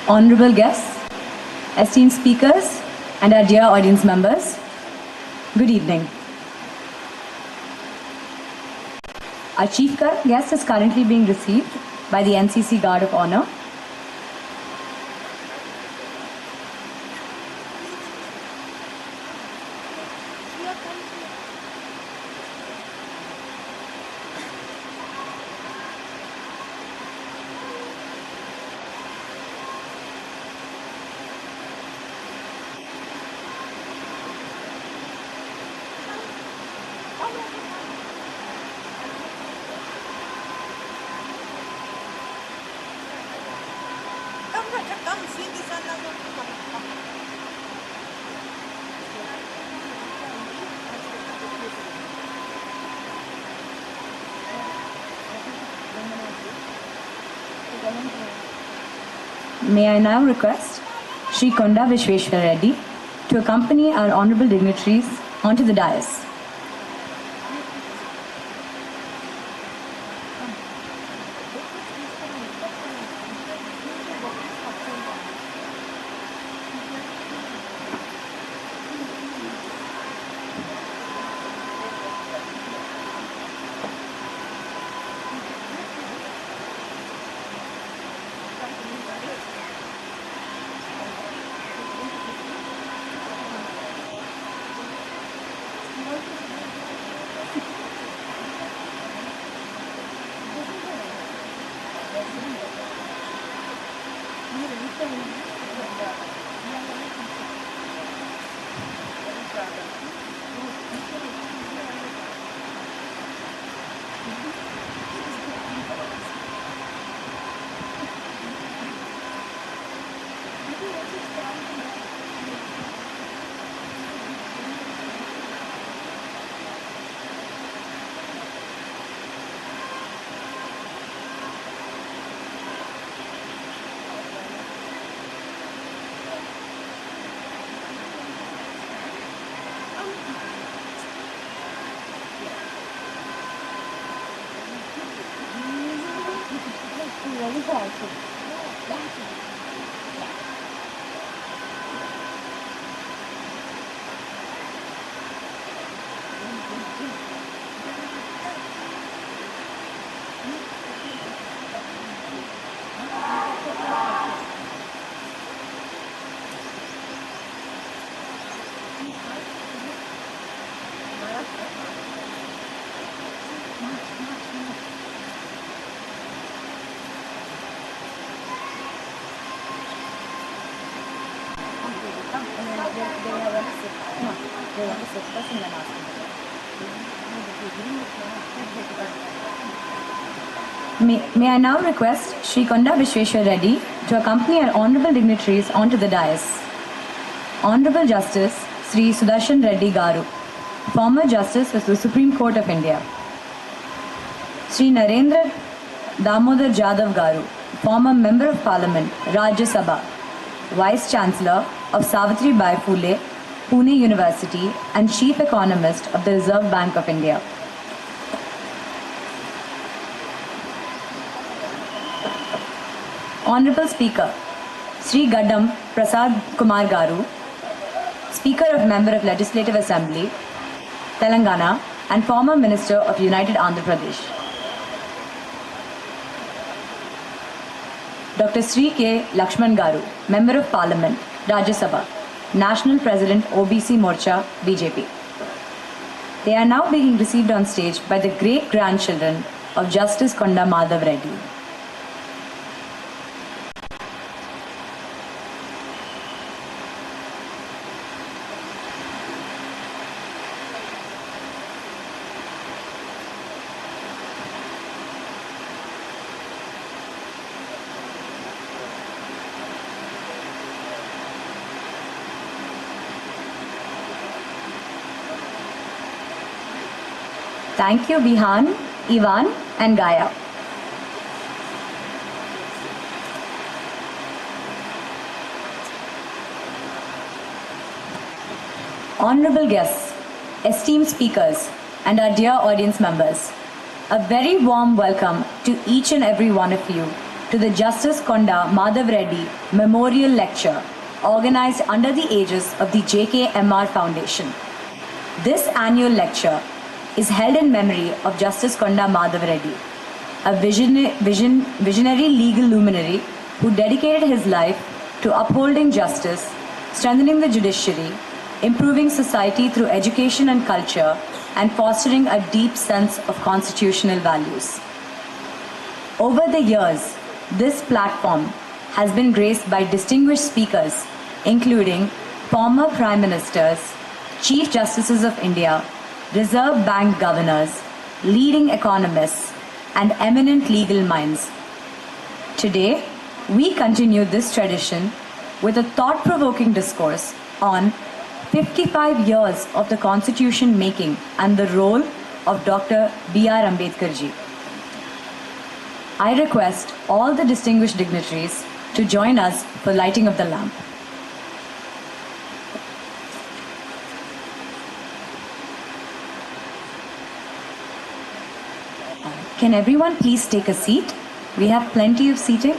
honorable guests, esteemed speakers, and our dear audience members, good evening. Our chief guest is currently being received by the NCC Guard of Honor. May I now request Shri Konda Vishweshwar Reddy to accompany our honorable dignitaries onto the dais. May I now request Shri Konda Vishweshwar Reddy to accompany our honorable dignitaries onto the dais. Honorable Justice Sri Sudarshan Reddy Gaaru, former Justice of the Supreme Court of India. Sri Narendra Damodara Jadhav Gaaru, former Member of Parliament, Rajya Sabha, Vice Chancellor of Savitribai Phule, Pune University and Chief Economist of the Reserve Bank of India. Honorable Speaker, Sri Gaddam Prasad Kumar Garu, Speaker of Member of Legislative Assembly, Telangana and former Minister of United Andhra Pradesh. Dr. Sri K. Lakshman Garu, Member of Parliament, Rajya Sabha, National President OBC Morcha, BJP. They are now being received on stage by the great-grandchildren of Justice Konda Madhav Reddy. Thank you, Bihan, Ivan, and Gaya. Honorable guests, esteemed speakers, and our dear audience members, a very warm welcome to each and every one of you to the Justice Konda Madhav Reddy Memorial Lecture organized under the aegis of the JKMR Foundation. This annual lecture is held in memory of Justice Konda Madhav Reddy, a visionary legal luminary who dedicated his life to upholding justice, strengthening the judiciary, improving society through education and culture, and fostering a deep sense of constitutional values. Over the years, this platform has been graced by distinguished speakers, including former Prime Ministers, Chief Justices of India, Reserve Bank governors, leading economists, and eminent legal minds. Today, we continue this tradition with a thought-provoking discourse on 55 years of the Constitution making and the role of Dr. B.R. Ambedkar ji. I request all the distinguished dignitaries to join us for lighting of the lamp. Can everyone please take a seat? We have plenty of seating.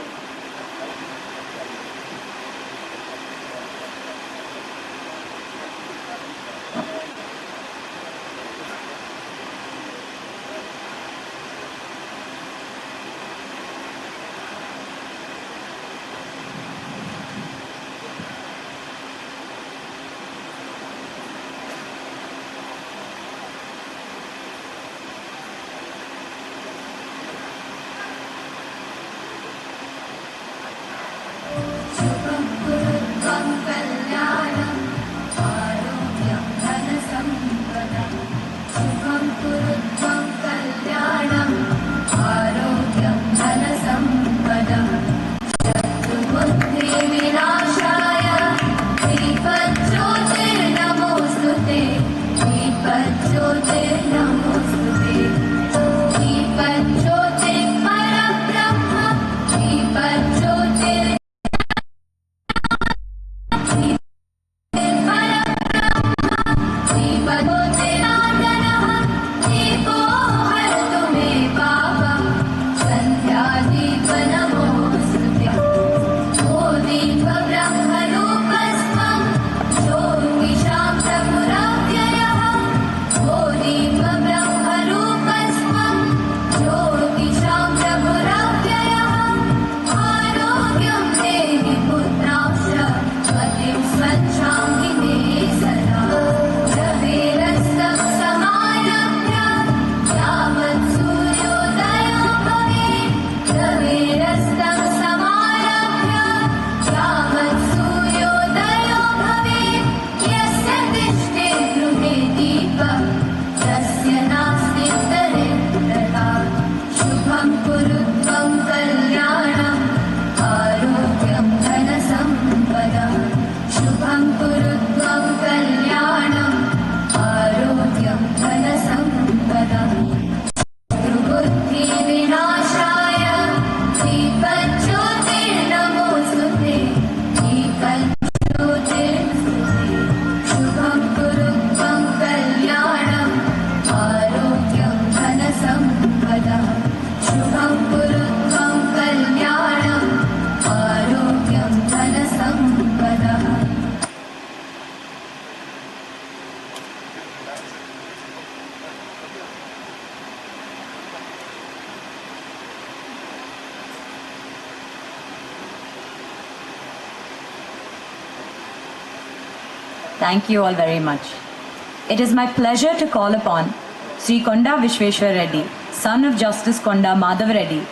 Thank you all very much. It is my pleasure to call upon Sri Konda Vishweshwar Reddy, son of Justice Konda Madhav Reddy,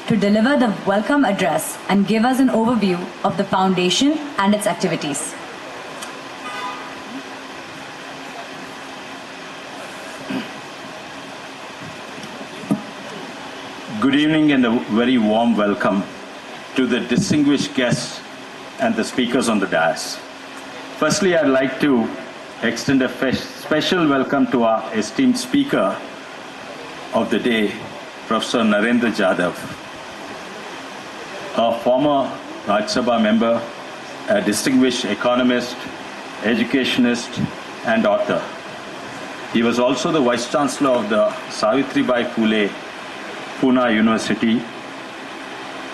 to deliver the welcome address and give us an overview of the foundation and its activities. Good evening and a very warm welcome to the distinguished guests and the speakers on the dais. Firstly, I'd like to extend a special welcome to our esteemed speaker of the day, Professor Narendra Jadhav, a former Rajya Sabha member, a distinguished economist, educationist, and author. He was also the Vice Chancellor of the Savitribai Phule Pune University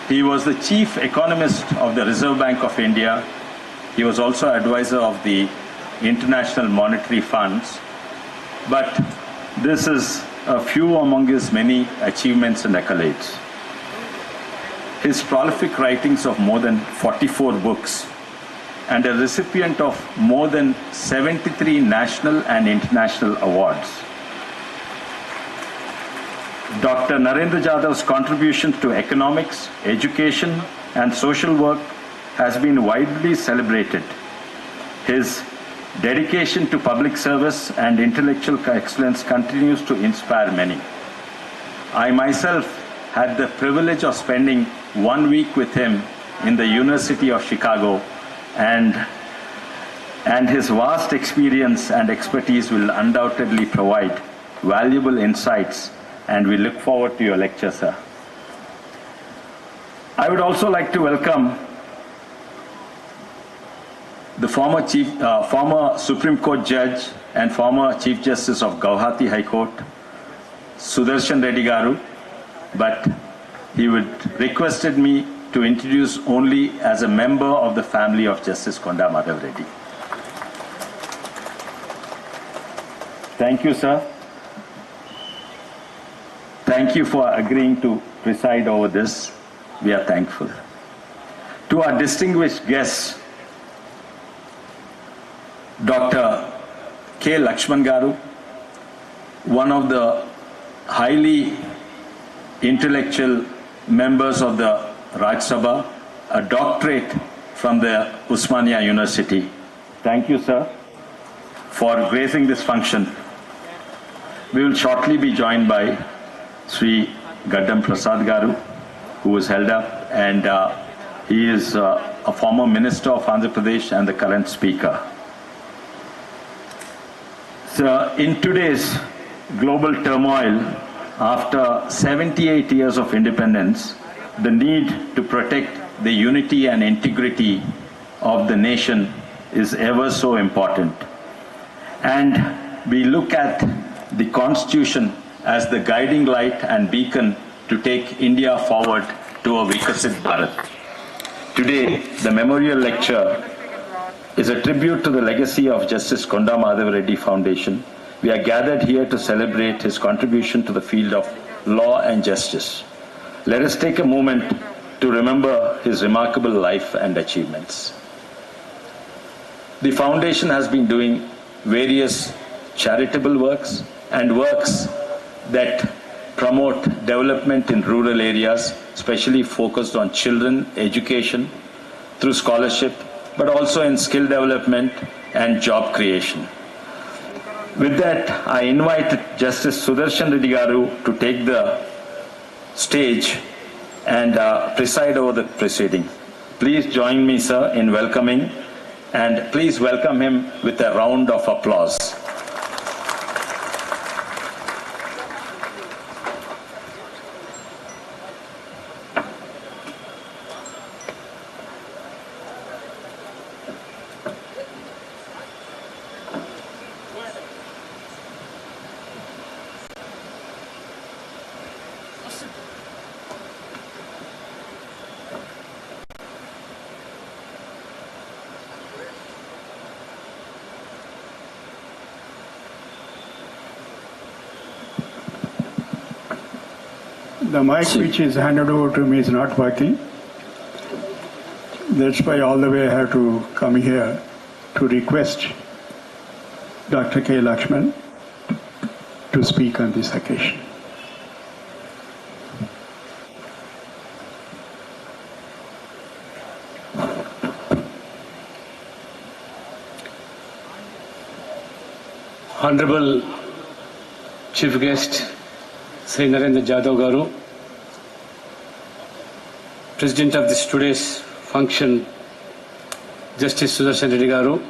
He was the chief economist of the Reserve Bank of India. He was also advisor of the International Monetary Funds. But this is a few among his many achievements and accolades. His prolific writings of more than 44 books and a recipient of more than 73 national and international awards. Dr. Narendra Jadhav's contributions to economics, education, and social work has been widely celebrated. His dedication to public service and intellectual excellence continues to inspire many. I myself had the privilege of spending 1 week with him in the University of Chicago, and his vast experience and expertise will undoubtedly provide valuable insights, and we look forward to your lecture, sir. I would also like to welcome the former Supreme Court Judge and former Chief Justice of Guwahati High Court, Sudarshan Reddy Gaaru, but he requested me to introduce only as a member of the family of Justice Konda Madhava Reddy. Thank you, sir. Thank you for agreeing to preside over this. We are thankful. To our distinguished guests, Dr. K. Lakshman Garu, one of the highly intellectual members of the Raj Sabha, a doctorate from the Usmania University. Thank you, sir, for gracing this function. We will shortly be joined by Sri Gaddam Prasad Garu, who was held up, and he is a former minister of Andhra Pradesh and the current speaker. So in today's global turmoil, after 78 years of independence, the need to protect the unity and integrity of the nation is ever so important. And we look at the Constitution as the guiding light and beacon to take India forward to a Vikasit Bharat. Today, the memorial lecture is a tribute to the legacy of Justice Konda Madhava Reddy Foundation. We are gathered here to celebrate his contribution to the field of law and justice. Let us take a moment to remember his remarkable life and achievements. The foundation has been doing various charitable works and works that promote development in rural areas, especially focused on children, education, through scholarship, but also in skill development and job creation. With that, I invite Justice Sudarshan Reddy Garu to take the stage and preside over the proceeding. Please join me, sir, in welcoming, and please welcome him with a round of applause. The mic which is handed over to me is not working. That's why all the way I have to come here to request Dr. K. Lakshman to speak on this occasion. Honorable Chief Guest, Sri Narendra Jadhav Garu, President of this today's function, Justice Sudarshan Reddy Garu,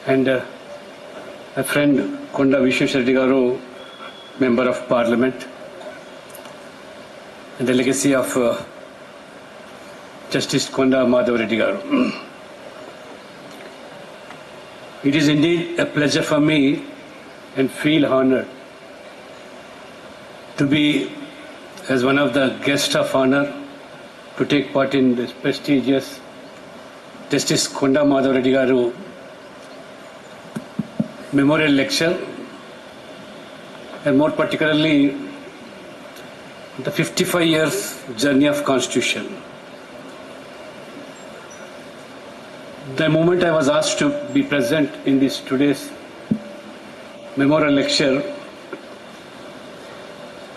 and a friend Konda Vishweshwar Reddy Garu, Member of Parliament, and the legacy of Justice Konda Madhava Reddy Garu. It is indeed a pleasure for me and feel honored to be as one of the guests of honor to take part in this prestigious Justice Konda Madhava Reddy Garu Memorial Lecture, and more particularly the 55 years journey of Constitution. The moment I was asked to be present in this today's memorial lecture,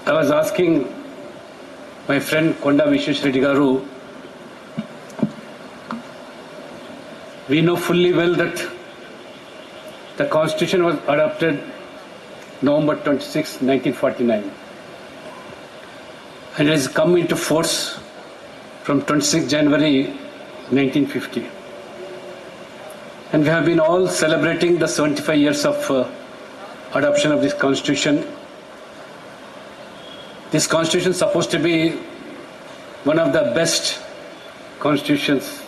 I was asking my friend Konda Vishweshwar Reddy Garu, we know fully well that the Constitution was adopted November 26, 1949, and it has come into force from 26 January 1950. And we have been all celebrating the 75 years of adoption of this Constitution. This Constitution is supposed to be one of the best constitutions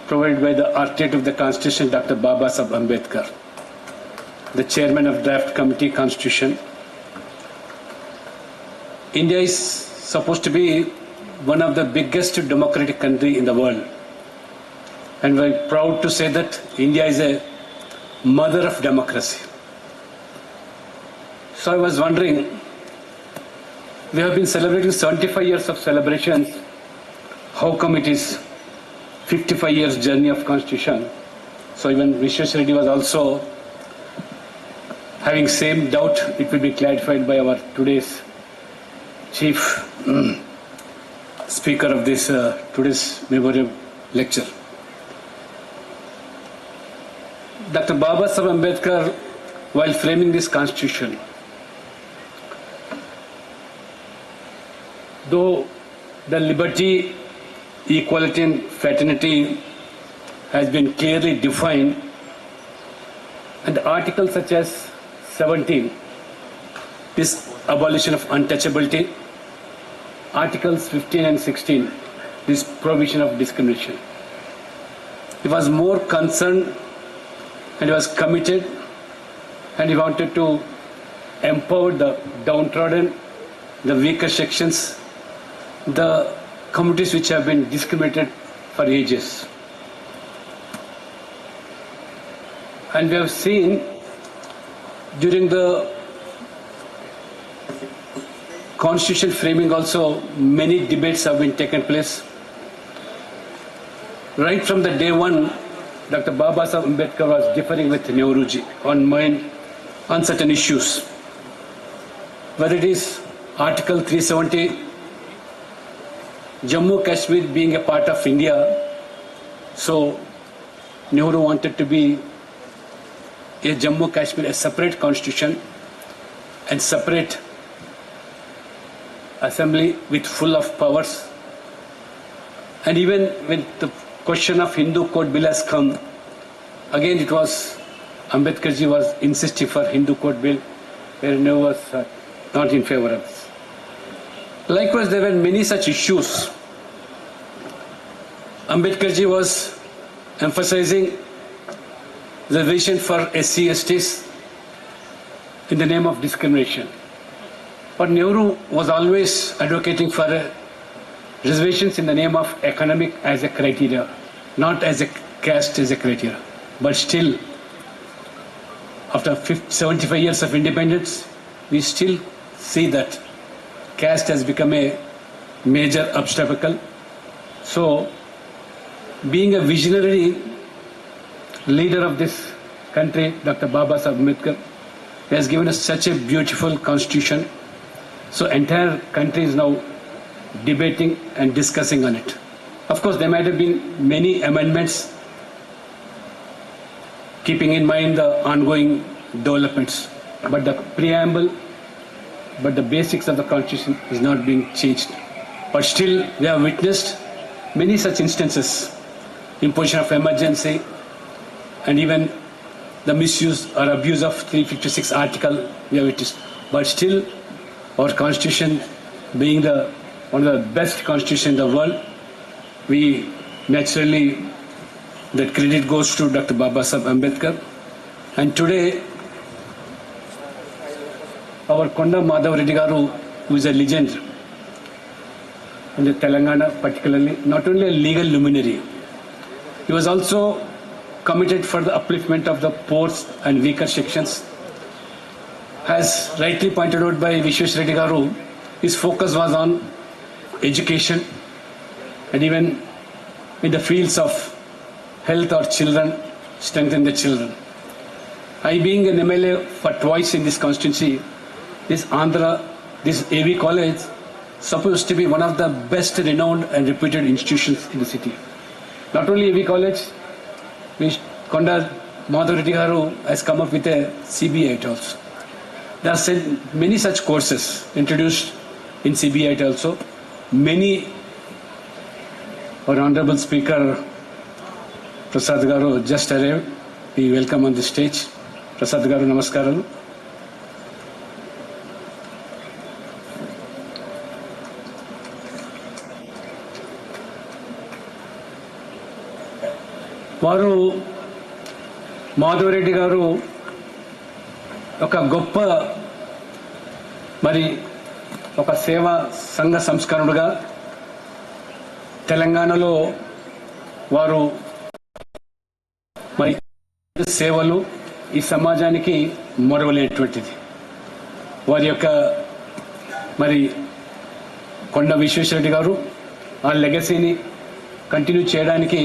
provided by the architect of the Constitution, Dr. Baba Saheb Ambedkar, the chairman of Draft Committee Constitution. India is supposed to be one of the biggest democratic country in the world. And we're proud to say that India is a mother of democracy. So I was wondering, we have been celebrating 75 years of celebrations. How come it is 55 years journey of Constitution? So even Vishweshwar Reddy was also having same doubt. It will be clarified by our today's chief speaker of this today's memorial lecture. Dr. Baba Saheb Ambedkar, while framing this Constitution, though the liberty, equality and fraternity has been clearly defined, and articles such as 17, this abolition of untouchability, articles 15 and 16, this prohibition of discrimination. He was more concerned and he was committed, and he wanted to empower the downtrodden, the weaker sections, the communities which have been discriminated for ages. And we have seen during the constitution framing also many debates have been taken place. Right from the day one, Dr. Baba Saheb Ambedkar was differing with Nehruji on certain issues. Whether it is Article 370, Jammu Kashmir being a part of India, so Nehru wanted to be a Jammu Kashmir, a separate constitution and separate assembly with full of powers. And even when the question of Hindu Code Bill has come, again it was Ambedkarji was insisting for Hindu Code Bill, where Nehru was not in favor of this. Likewise, there were many such issues. Ambedkarji was emphasizing the vision for SC/STs in the name of discrimination. But Nehru was always advocating for reservations in the name of economic as a criteria, not as a caste as a criteria. But still, after 75 years of independence, we still see that caste has become a major obstacle. So, being a visionary leader of this country, Dr. Baba Saheb Ambedkar has given us such a beautiful constitution. So entire country is now debating and discussing on it. Of course, there might have been many amendments keeping in mind the ongoing developments. But the preamble, but the basics of the constitution is not being changed. But still, we have witnessed many such instances, imposition of emergency, and even the misuse or abuse of 356 article we have witnessed. But still, our constitution being one of the best constitutions in the world, we naturally, that credit goes to Dr. Baba Saheb Ambedkar. And today, our Konda Madhava Reddy Garu, who is a legend, in the Telangana particularly, not only a legal luminary, he was also committed for the upliftment of the poor and weaker sections. As rightly pointed out by Vishweshwar Garu, his focus was on education and even in the fields of health or children, strengthen the children. I being an MLA for twice in this constituency, this AV college supposed to be one of the best renowned and reputed institutions in the city. Not only AV college, Konda Madhava Garu has come up with a CBI also. There are many such courses introduced in CBI also. Many, our Honorable Speaker Prasad Garu just arrived. We welcome on the stage. Prasad Garu, namaskaralu. వారు మాధవరెడ్డి గారు ఒక గొప్ప మరి ఒక సేవా సంఘ సంస్కరణుడుగా తెలంగాణలో వారు మరి సేవలు ఈ సమాజానికి మొరవలేటువంటిది. వారి యొక్క మరి కొండ విశ్వేశ్వరరెడ్డి గారు ఆ లెగసీని కంటిన్యూ చేయడానికి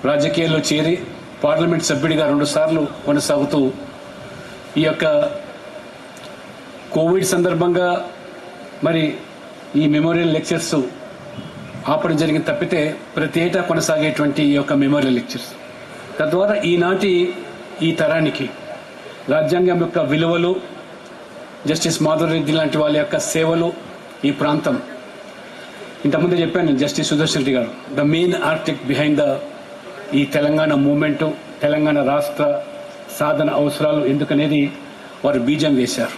రాజకీయాల్లో చేరి పార్లమెంట్ సభ్యుడిగా 2 సార్లు కొనసాగుతూ ఈ యొక్క కోవిడ్ సందర్భంగా మరి ఈ మెమోరియల్ లెక్చర్స్ ఆపడం జరిగింది తప్పితే ప్రతి ఏటా కొనసాగేటువంటి ఈ యొక్క మెమోరియల్ లెక్చర్స్ తద్వారా ఈనాటి ఈ తరానికి రాజ్యాంగం యొక్క విలువలు, జస్టిస్ మాధవరెడ్డి లాంటి వాళ్ళ యొక్క సేవలు, ఈ ప్రాంతం ఇంతకుముందే చెప్పాను జస్టిస్ సుదర్శన్ రెడ్డి గారు the main architect behind the ఈ తెలంగాణ మూమెంటు, తెలంగాణ రాష్ట్ర సాధన అవసరాలు ఎందుకనేది వారు బీజం వేశారు.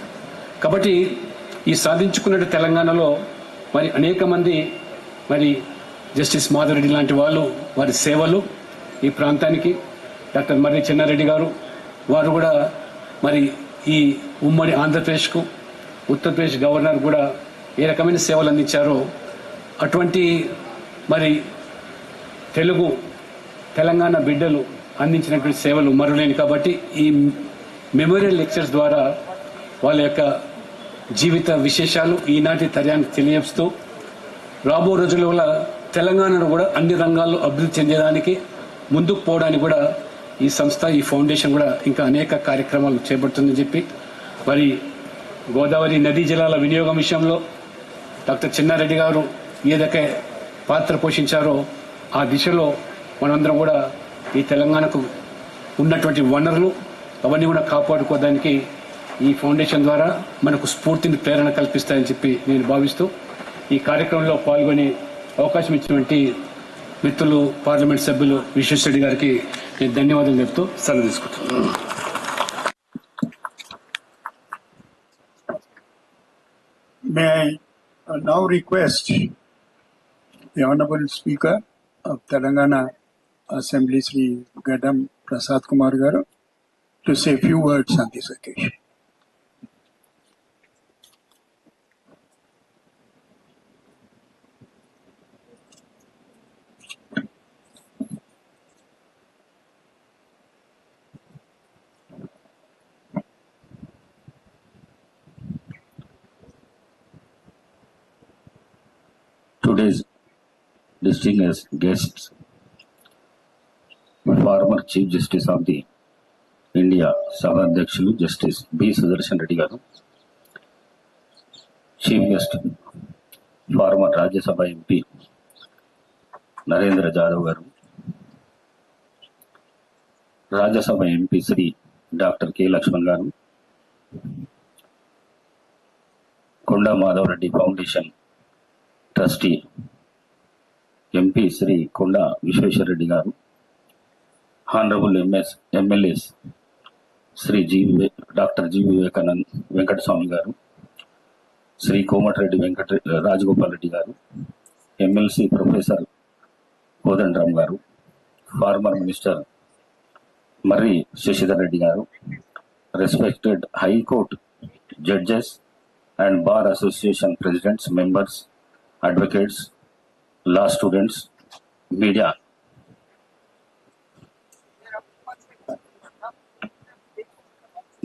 కాబట్టి ఈ సాధించుకున్న తెలంగాణలో మరి అనేక మంది మరి జస్టిస్ మాధవరెడ్డి లాంటి వాళ్ళు వారి సేవలు ఈ ప్రాంతానికి, డాక్టర్ మర్రి చెన్నారెడ్డి గారు వారు కూడా మరి ఈ ఉమ్మడి ఆంధ్రప్రదేశ్కు, ఉత్తరప్రదేశ్ గవర్నర్ కూడా ఏ రకమైన సేవలు అందించారో అటువంటి మరి తెలంగాణ బిడ్డలు అందించినటువంటి సేవలు మరులేని. కాబట్టి ఈ మెమోరియల్ లెక్చర్స్ ద్వారా వాళ్ళ యొక్క జీవిత విశేషాలు ఈనాటి తరానికి తెలియజేస్తూ రాబో రోజుల్లో తెలంగాణను కూడా అన్ని రంగాల్లో అభివృద్ధి చెందడానికి, ముందుకు పోవడానికి కూడా ఈ సంస్థ, ఈ ఫౌండేషన్ కూడా ఇంకా అనేక కార్యక్రమాలు చేపడుతుందని చెప్పి మరి గోదావరి నదీ జలాల వినియోగం విషయంలో డాక్టర్ చెన్నారెడ్డి గారు ఏదైతే పాత్ర పోషించారో ఆ దిశలో మనందరం కూడా ఈ తెలంగాణకు ఉన్నటువంటి వనరులు అవన్నీ కూడా కాపాడుకోవడానికి ఈ ఫౌండేషన్ ద్వారా మనకు స్ఫూర్తిని, ప్రేరణ కల్పిస్తాయని చెప్పి నేను భావిస్తూ ఈ కార్యక్రమంలో పాల్గొనే అవకాశం ఇచ్చినటువంటి మిత్రులు పార్లమెంట్ సభ్యులు విశ్వేశ్వరరెడ్డి గారికి నేను ధన్యవాదాలు చెప్తూ సెలవు తీసుకుంటున్నాను. May I now request the Honorable Speaker of Telangana Assembly, Sri Gadam Prasad Kumar Garu, to say a few words on this occasion. Today's distinguished guests, former Chief Justice of the India, Sabha Adhyakshulu Justice B. Sudarshan Reddy Garu, Chief Guest, former Rajya Sabha MP, Narendra Jadhav Garu, Rajya Sabha MP Sri Dr. K. Lakshman Garu, Konda Madhava Reddy Foundation Trustee MP Sri Konda Vishweshwar Reddy Garu, Honorable MLAs Sri Dr. G. Venkataswamy Garu, Sri Komatreddy Rajgopal Reddy Garu, MLC Professor Kodandram Garu, former Minister Marri Shashidhar Reddy Garu, respected High Court judges and Bar Association presidents, members, advocates, law students, media.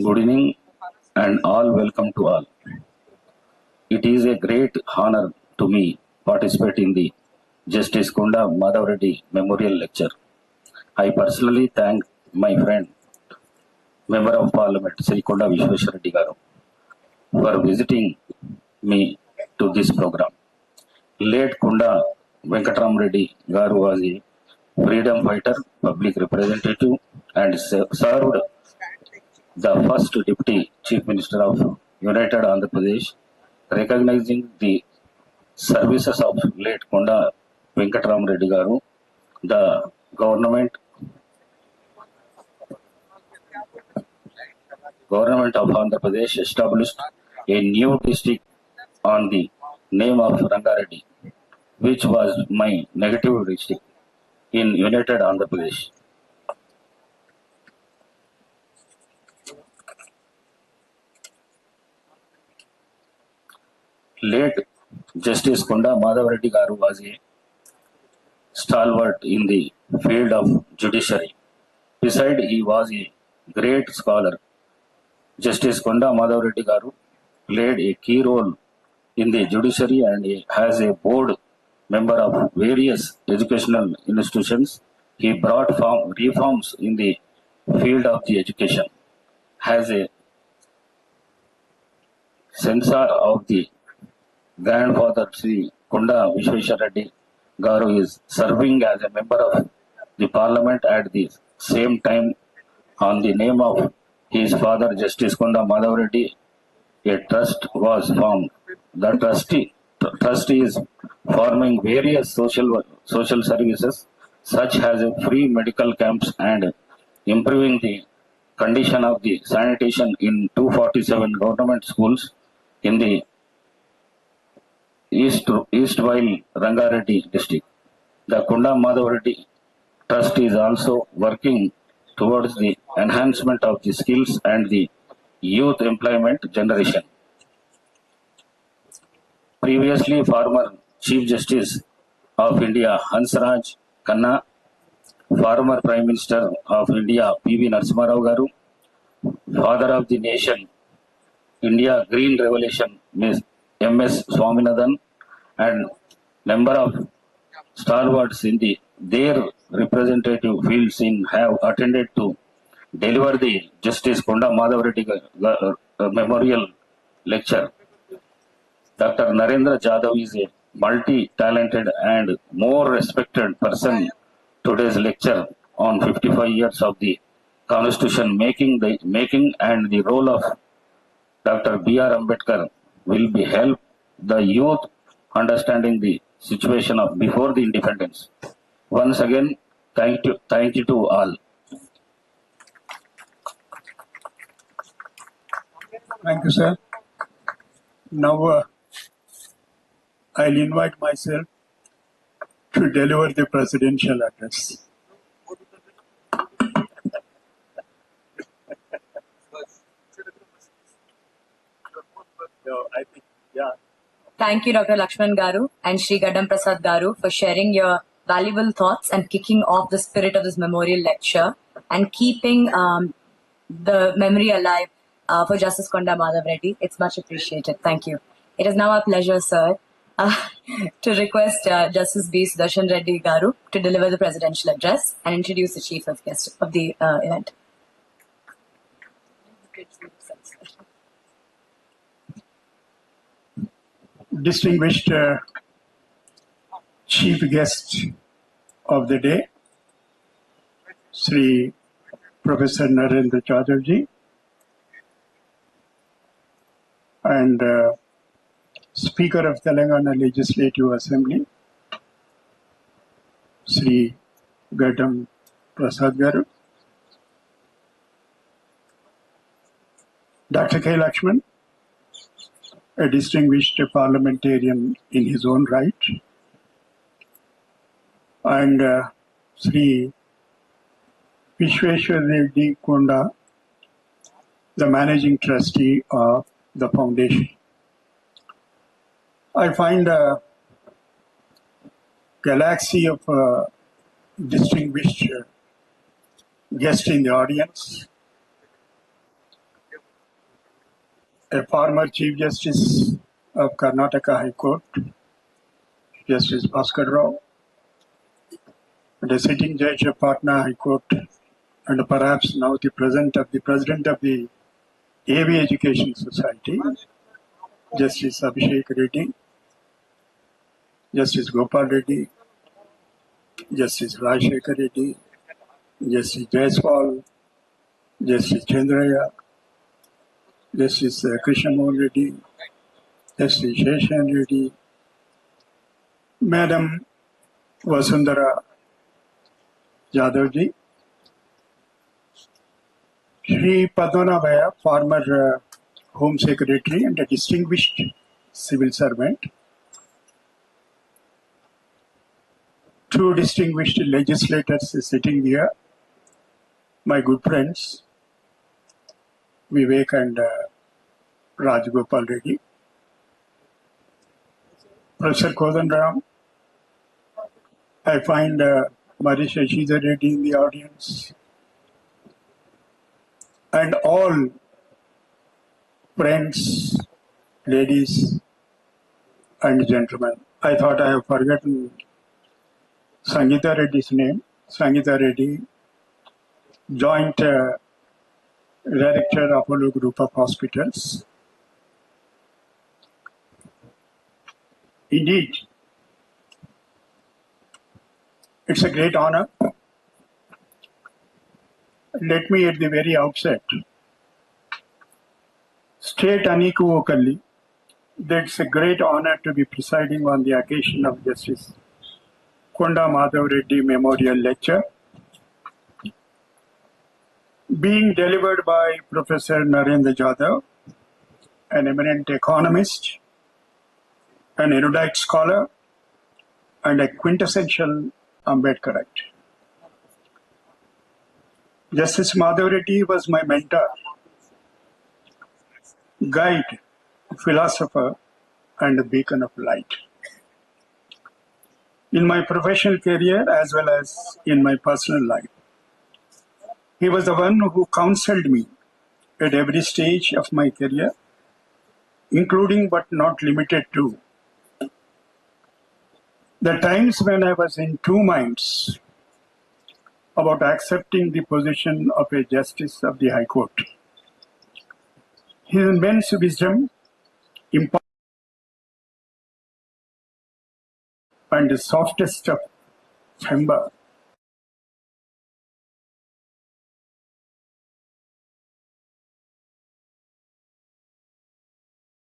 Good evening and all welcome to all. It is a great honor to me participate in the Justice Konda Madhava Reddy Memorial Lecture. I personally thank my friend, Member of Parliament, Sri Konda Vishweshwar Reddy Garu, for visiting me to this program. Late Konda Venkatram Reddy Garu was a freedom fighter, public representative, and served the first Deputy Chief Minister of United Andhra Pradesh. Recognizing the services of late Konda Venkatram Reddy Garu, the government of Andhra Pradesh established a new district on the name of Rangareddy, which was my negative district in United Andhra Pradesh. Late Justice Konda Madhava Reddy Garu was a stalwart in the field of judiciary. Besides, he was a great scholar. Justice Konda Madhava Reddy Garu played a key role in the judiciary and as a board member of various educational institutions. He brought reforms in the field of the education. As a censor of the grandfather Sri Konda Vishweshwar Reddy Garu is serving as a member of the parliament at the same time on the name of his father Justice Konda Madhava Reddy. A trust was formed. The trust is forming various social services such as free medical camps and improving the condition of the sanitation in 247 government schools in the Eastwhile Rangareddy district. The Konda Madhava Reddy Trust is also working towards the enhancement of the skills and the youth employment generation. Previously, former Chief Justice of India Hansraj Khanna, former Prime Minister of India P.V. Narasimha Rao Garu, Father of the Nation, India Green Revolution M.S. Swaminathan, and member of stalwarts in their representative fields have attended to deliver the Justice Konda Madhava Reddy Memorial Lecture. Dr. Narendra Jadhav is a multi-talented and more respected person. Today's lecture on 55 years of the Constitution making and the role of Dr. B.R. Ambedkar will be help the youth understanding the situation of before the independence. Once again, thank you to all. Thank you, sir. Now, I'll invite myself to deliver the presidential address. Thank you, Dr. Lakshman Garu and Sri Gadam Prasad Garu, for sharing your valuable thoughts and kicking off the spirit of this memorial lecture and keeping the memory alive for Justice Konda Madhava Reddy. It's much appreciated. Thank you. It is now our pleasure, sir, to request Justice B. Sudarshan Reddy Garu to deliver the presidential address and introduce the chief of guest of the event. Distinguished chief guest of the day, Sri Professor Narendra Jadhav ji, and Speaker of Telangana Legislative Assembly, Sri Gadam Prasad Garu, Dr. K. Lakshman, a distinguished parliamentarian in his own right, and Sri Vishweshwar Reddy Konda, the managing trustee of the foundation. I find galaxy of distinguished guests in the audience, a former Chief Justice of Karnataka High Court, Justice Bhaskar Rao, and a sitting judge of Patna High Court, and perhaps now the president of the AV Education Society, Justice Abhishek Reddy, Justice Gopal Reddy, Justice Rajshekar Reddy, Justice Jaiswal, Justice Chandraya, Justice Krishnamurthy Reddy, Justice Sheshan Reddy, Madam Vasundhara Jadhav ji, Shri Padmana Bhaya, former Home Secretary and a distinguished civil servant, two distinguished legislators sitting here, my good friends, Vivek and Rajgopal Reddy, Professor Kodanram, I find Marisha Shishir Reddy in the audience, and all friends, ladies and gentlemen. I thought I have forgotten Sangeeta Reddy's name. Sangeeta Reddy, Joint Director, Apollo Group of Hospitals. Indeed, it's a great honor. Let me at the very outset state unequivocally that it's a great honor to be presiding on the occasion of Justice Konda Madhava Reddy Memorial Lecture, being delivered by Professor Narendra Jadhav, an eminent economist, an erudite scholar, and a quintessential Ambedkarite. Justice Madhava Reddy was my mentor, guide, philosopher, and a beacon of light. In my professional career as well as in my personal life, he was the one who counseled me at every stage of my career, including but not limited to the times when I was in two minds about accepting the position of a Justice of the High Court. His immense wisdom, and the softest of timber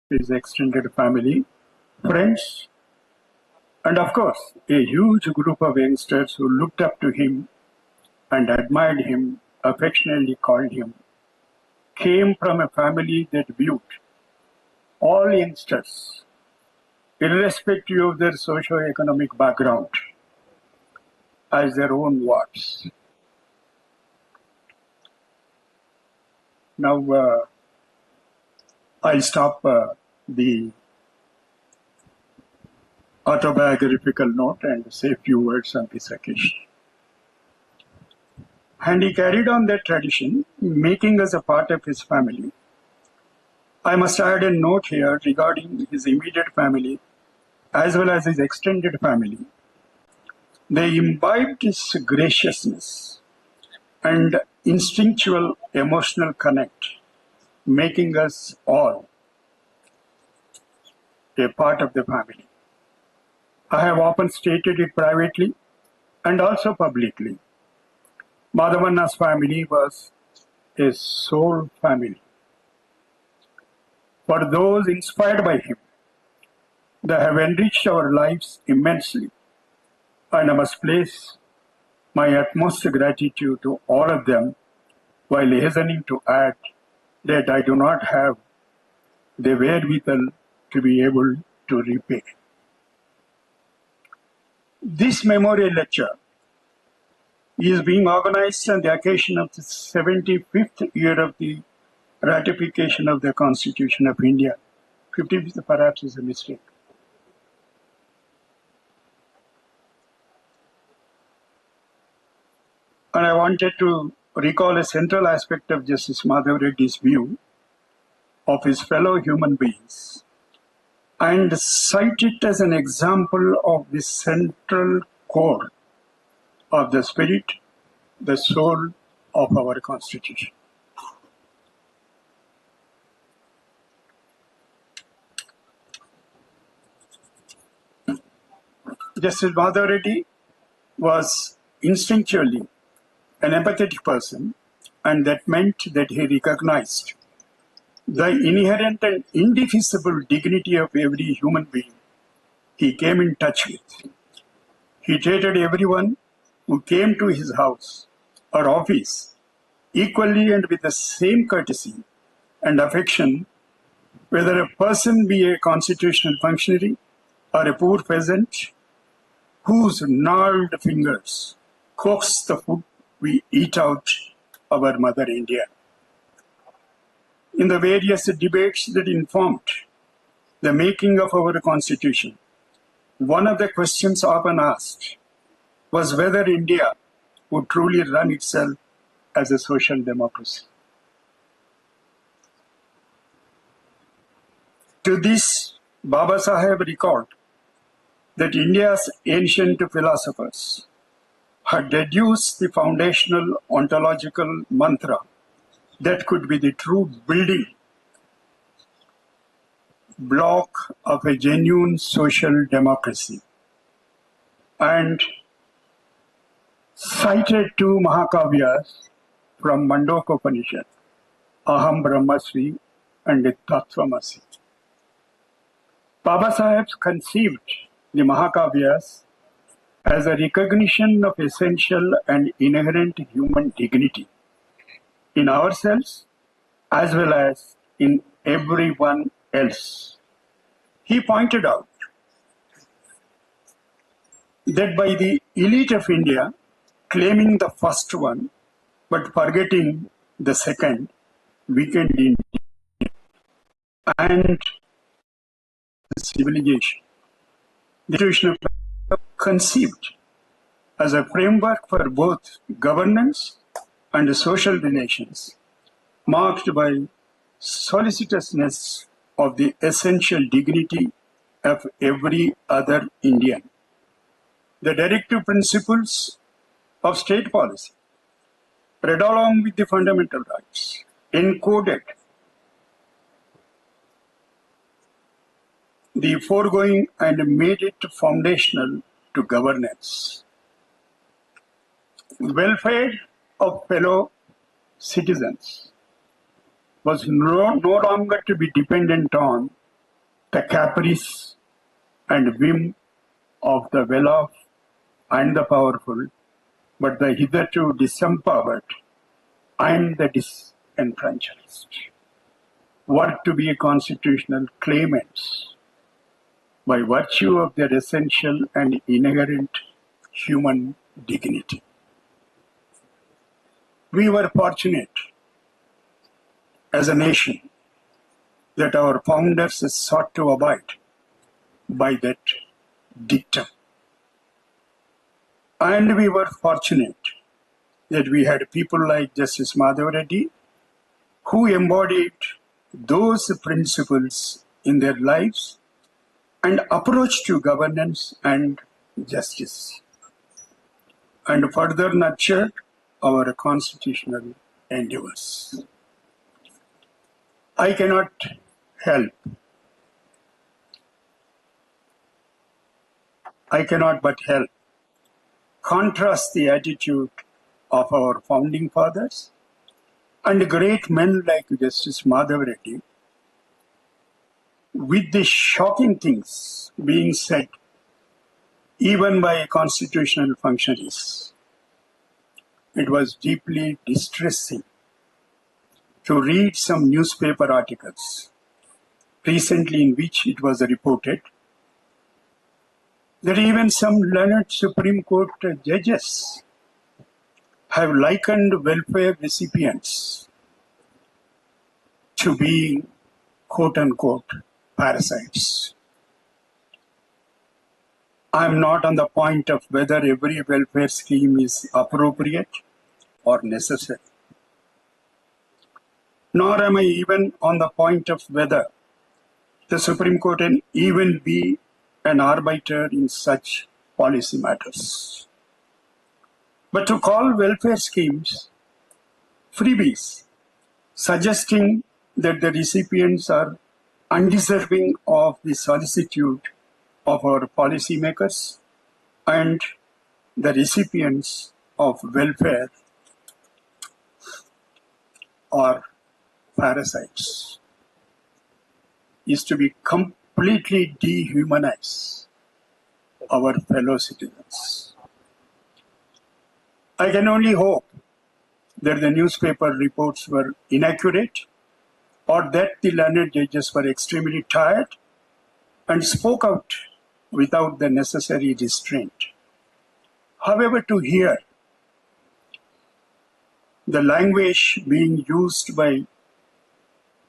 his extended family, friends, and of course, a huge group of youngsters who looked up to him and admired him, affectionately called him, came from a family that viewed all youngsters, irrespective of their socio-economic background, as their own wards. Now, I'll stop the autobiographical note and say a few words on this occasion. And he carried on that tradition, making us a part of his family. I must add a note here regarding his immediate family as well as his extended family. They imbibed his graciousness and instinctual emotional connect, making us all a part of the family. I have often stated it privately and also publicly. Madhavanna's family was a soul family. For those inspired by him, they have enriched our lives immensely, and I must place my utmost gratitude to all of them while hastening to add that I do not have the wherewithal to be able to repay. This memorial lecture is being organized on the occasion of the 75th year of the ratification of the Constitution of India. 50th perhaps is a mistake. And I wanted to recall a central aspect of Justice Madhava Reddy's view of his fellow human beings and cite it as an example of the central core of the spirit, the soul of our Constitution. Justice Madhava Reddy was instinctually an empathetic person, and that meant that he recognized the inherent and indefeasible dignity of every human being he came in touch with. He treated everyone who came to his house or office equally and with the same courtesy and affection, whether a person be a constitutional functionary or a poor peasant whose gnarled fingers coax the food we eat out our Mother India. In the various debates that informed the making of our Constitution, one of the questions often asked was whether India would truly run itself as a social democracy. To this, Baba Saheb recalled that India's ancient philosophers had deduced the foundational ontological mantra that could be the true building block of a genuine social democracy, and cited two Mahakavyas from Mandokopanishad, Aham Brahmasmi and Tattvamasi. Baba Saheb conceived the Mahakavyas as a recognition of essential and inherent human dignity in ourselves as well as in everyone else. He pointed out that by the elite of India claiming the first one but forgetting the second, weakened India and civilization. The Constitution conceived as a framework for both governance and social relations, marked by solicitousness of the essential dignity of every other Indian. The directive principles of state policy, read along with the fundamental rights, encoded the foregoing and made it foundational to governance. Welfare of fellow citizens was no longer to be dependent on the caprice and whim of the well-off and the powerful, but the hitherto disempowered and the disenfranchised were to be constitutional claimants by virtue of their essential and inherent human dignity. We were fortunate as a nation that our founders sought to abide by that dictum. And we were fortunate that we had people like Justice Madhava Reddy who embodied those principles in their lives and approach to governance and justice, and further nurtured our constitutional endeavors. I cannot but help contrast the attitude of our founding fathers and great men like Justice Madhava Reddy with the shocking things being said even by constitutional functionaries. It was deeply distressing to read some newspaper articles recently in which it was reported that even some learned Supreme Court judges have likened welfare recipients to be quote-unquote parasites. I am not on the point of whether every welfare scheme is appropriate or necessary. Nor am I even on the point of whether the Supreme Court can even be an arbiter in such policy matters. But to call welfare schemes freebies, suggesting that the recipients are undeserving of the solicitude of our policymakers and the recipients of welfare are parasites, is to be completely dehumanize our fellow citizens. I can only hope that the newspaper reports were inaccurate or that the learned judges were extremely tired and spoke out without the necessary restraint. However, to hear the language being used by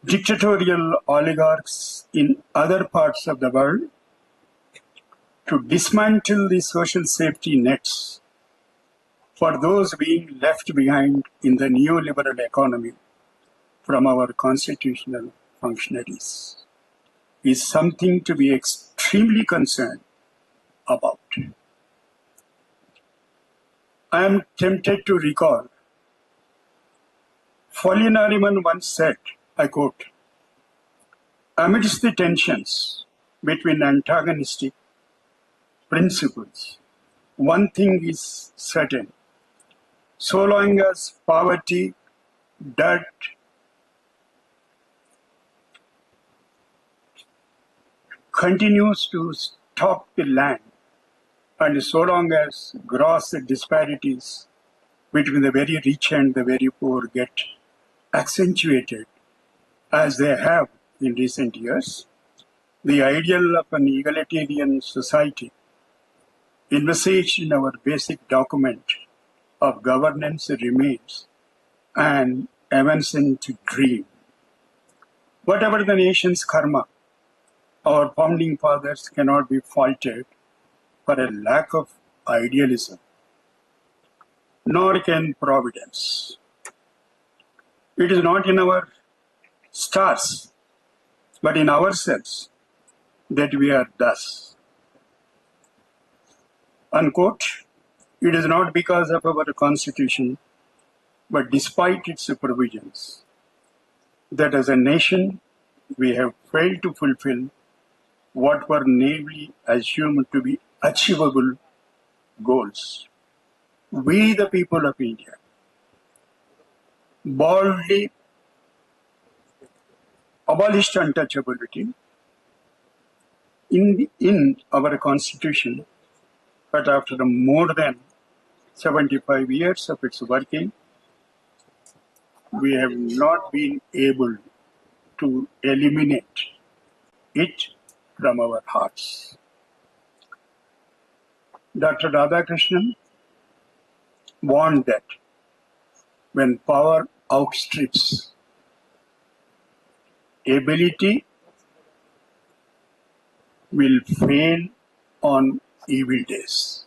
dictatorial oligarchs in other parts of the world to dismantle the social safety nets for those being left behind in the neoliberal economy from our constitutional functionaries is something to be extremely concerned about. I am tempted to recall Nariman once said, I quote, amidst the tensions between antagonistic principles, one thing is certain. So long as poverty, debt, continues to stalk the land, and so long as gross disparities between the very rich and the very poor get accentuated, as they have in recent years, the ideal of an egalitarian society envisaged in our basic document of governance remains an evanescent dream. Whatever the nation's karma, our founding fathers cannot be faulted for a lack of idealism, nor can providence. It is not in our stars, but in ourselves that we are thus. Unquote. It is not because of our constitution, but despite its provisions, that as a nation we have failed to fulfill what were naively assumed to be achievable goals. We, the people of India, boldly abolished untouchability in our constitution, but after more than 75 years of its working, we have not been able to eliminate it from our hearts. Dr. Radhakrishnan warned that when power outstrips ability, will fail on evil days.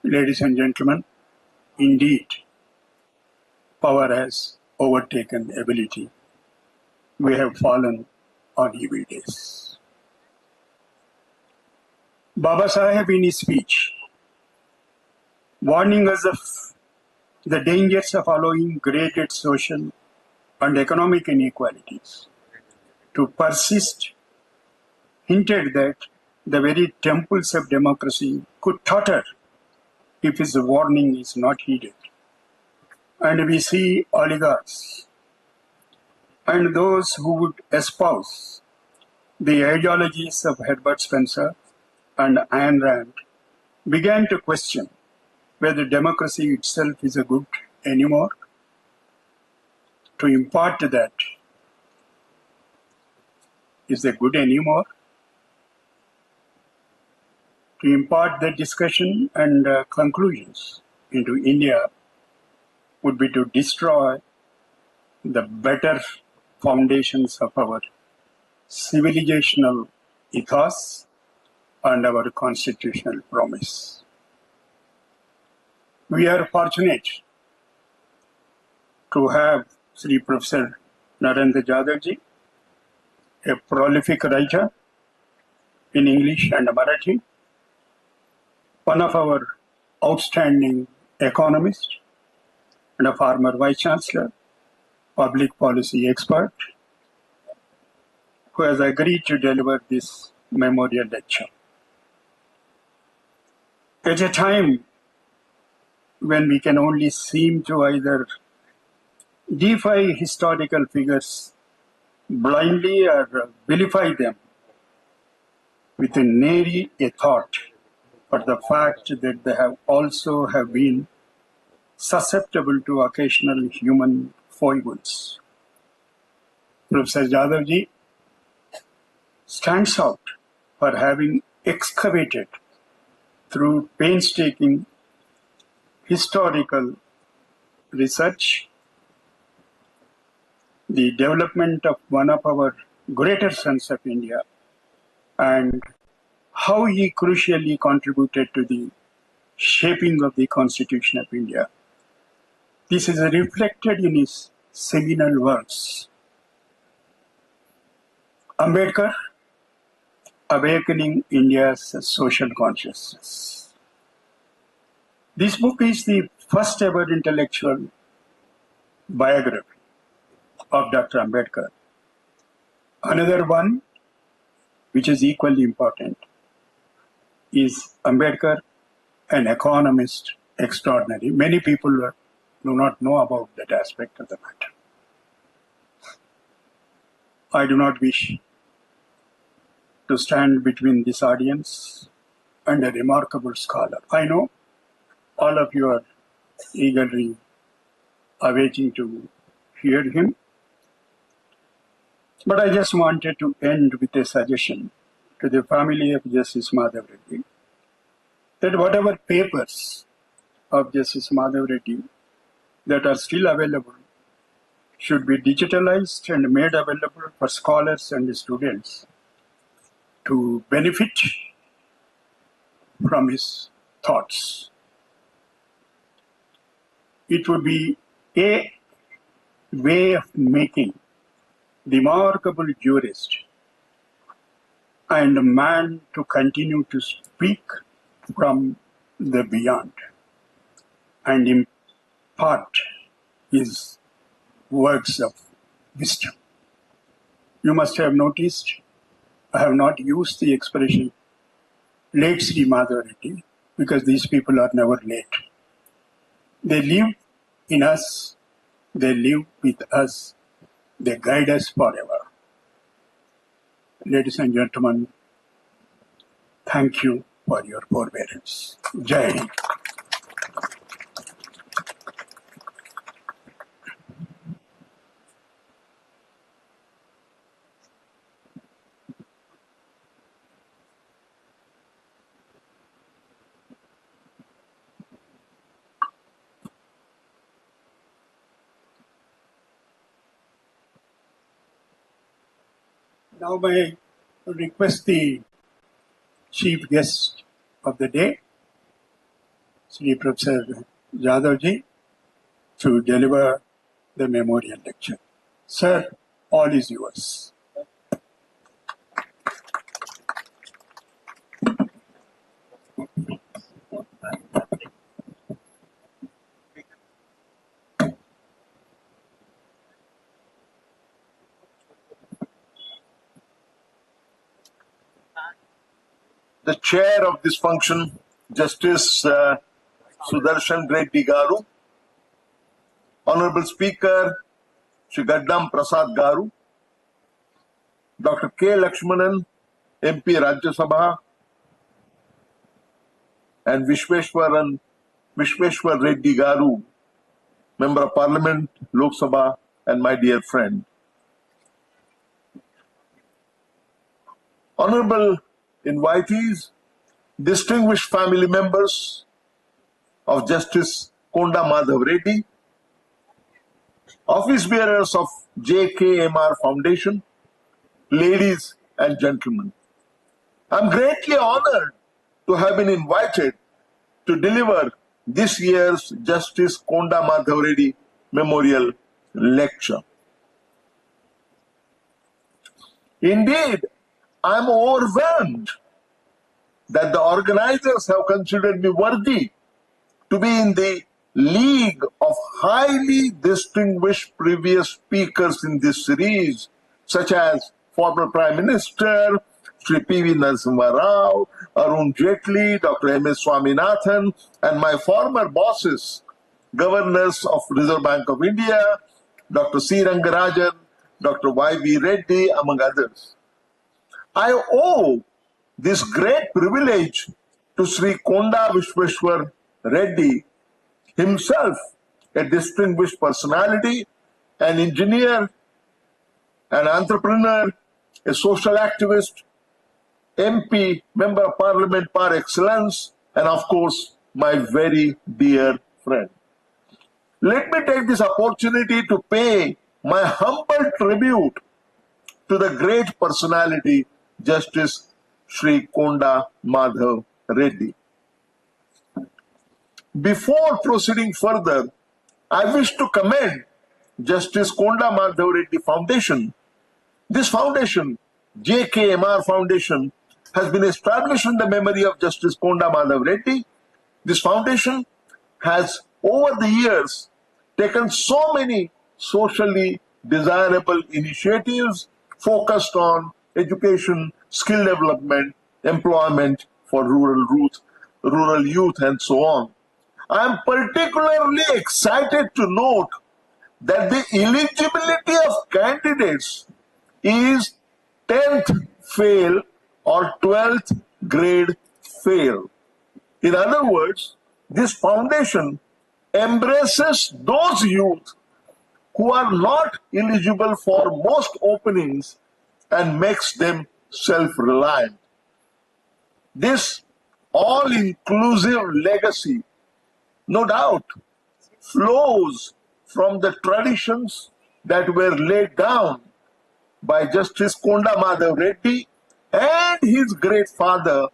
Ladies and gentlemen, indeed, power has overtaken ability. We have fallen on evil days. Baba Saheb in his speech, warning us of the dangers of allowing graded social and economic inequalities to persist, hinted that the very temples of democracy could totter if his warning is not heeded. And we see oligarchs and those who would espouse the ideologies of Herbert Spencer and Ayn Rand began to question whether democracy itself is a good anymore. To impart that, is a good anymore? To impart the discussion and conclusions into India would be to destroy the better foundations of our civilizational ethos and our constitutional promise. We are fortunate to have Sri Professor Narendra Jadhav ji, a prolific writer in English and Marathi, one of our outstanding economists and a former Vice Chancellor, public policy expert, who has agreed to deliver this memorial lecture. At a time when we can only seem to either defy historical figures blindly or vilify them with nary a thought for the fact that they have also have been susceptible to occasional human foibles. Professor Jadhav ji stands out for having excavated through painstaking historical research the development of one of our greater sons of India and how he crucially contributed to the shaping of the Constitution of India. This is reflected in his seminal works. Ambedkar, Awakening India's Social Consciousness. This book is the first ever intellectual biography of Dr. Ambedkar. Another one, which is equally important, is Ambedkar, an economist extraordinary. Many people do not know about that aspect of the matter. I do not wish to stand between this audience and a remarkable scholar. I know all of you are eagerly awaiting to hear him. But I just wanted to end with a suggestion to the family of Justice Madhava Reddy that whatever papers of Justice Madhava Reddy that are still available should be digitalized and made available for scholars and students to benefit from his thoughts. It would be a way of making remarkable jurist and a man to continue to speak from the beyond and impart his words of wisdom. You must have noticed I have not used the expression late Sri Madhava Reddy because these people are never late. They live in us, they live with us, they guide us forever. Ladies and gentlemen, thank you for your forbearance. Jai Hind. Now may I request the chief guest of the day, Sri Professor Jadhav ji, to deliver the memorial lecture. Sir, all is yours. The chair of this function, Justice Sudarshan Reddy Gaaru, Honorable Speaker Shri Gaddam Prasad Gaaru, Dr. K. Lakshmanan, MP Rajya Sabha, and Vishweshwar Reddy Gaaru, Member of Parliament, Lok Sabha, and my dear friend. Honorable invitees, distinguished family members of Justice Konda Madhav Reddy, office bearers of JKMR Foundation, ladies and gentlemen. I'm greatly honored to have been invited to deliver this year's Justice Konda Madhava Reddy Memorial Lecture. Indeed, I am overwhelmed that the organizers have considered me worthy to be in the league of highly distinguished previous speakers in this series, such as former Prime Minister Sri P.V. Narasimha Rao, Arun Jaitley, Dr. M.S. Swaminathan, and my former bosses, Governors of Reserve Bank of India, Dr. C. Rangarajan, Dr. Y.V. Reddy, among others. I owe this great privilege to Sri Konda Vishweshwar Reddy, himself a distinguished personality, an engineer, an entrepreneur, a social activist, MP, Member of Parliament par excellence, and of course, my very dear friend. Let me take this opportunity to pay my humble tribute to the great personality, Justice Sri Konda Madhava Reddy. Before proceeding further, I wish to commend Justice Konda Madhava Reddy Foundation. This foundation, JKMR Foundation, has been established in the memory of Justice Konda Madhava Reddy. This foundation has, over the years, taken so many socially desirable initiatives focused on education, skill development, employment for rural youth, and so on. I am particularly excited to note that the eligibility of candidates is 10th fail or 12th grade fail. In other words, this foundation embraces those youth who are not eligible for most openings and makes them self-reliant. This all-inclusive legacy, no doubt, flows from the traditions that were laid down by Justice Konda Madhava Reddy and his great father,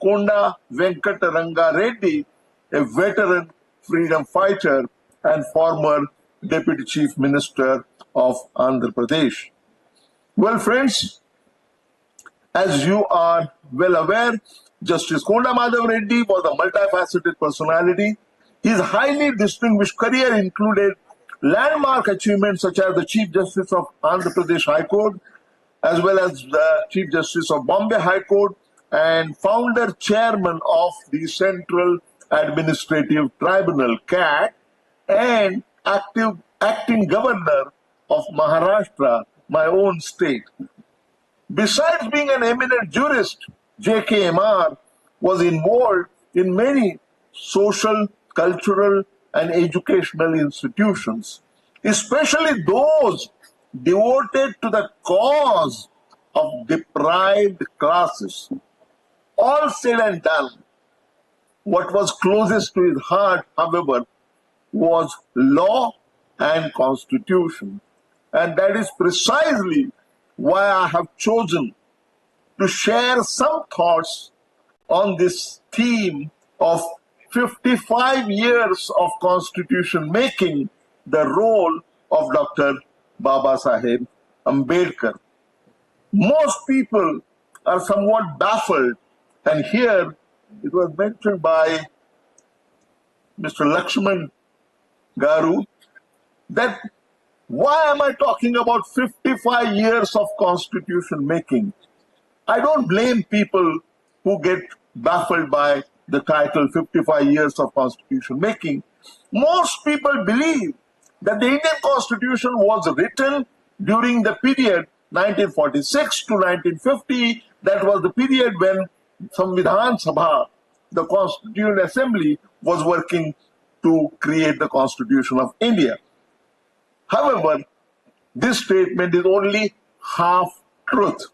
Konda Venkataranga Reddy, a veteran freedom fighter and former Deputy Chief Minister of Andhra Pradesh. Well, friends, as you are well aware, Justice Konda Madhava Reddy was a multifaceted personality. His highly distinguished career included landmark achievements such as the Chief Justice of Andhra Pradesh High Court, as well as the Chief Justice of Bombay High Court and founder chairman of the Central Administrative Tribunal, CAT, and acting governor of Maharashtra, my own state. Besides being an eminent jurist, JKMR was involved in many social, cultural, and educational institutions, especially those devoted to the cause of deprived classes. All said and done, what was closest to his heart, however, was law and constitution. And that is precisely why I have chosen to share some thoughts on this theme of 55 years of constitution making, the role of Dr. Baba Saheb Ambedkar. Most people are somewhat baffled, and here it was mentioned by Mr. Lakshman Gaaru that why am I talking about 55 years of constitution making? I don't blame people who get baffled by the title 55 years of constitution making. Most people believe that the Indian constitution was written during the period 1946 to 1950. That was the period when Samvidhan Sabha, the Constituent Assembly, was working to create the Constitution of India. However, this statement is only half truth.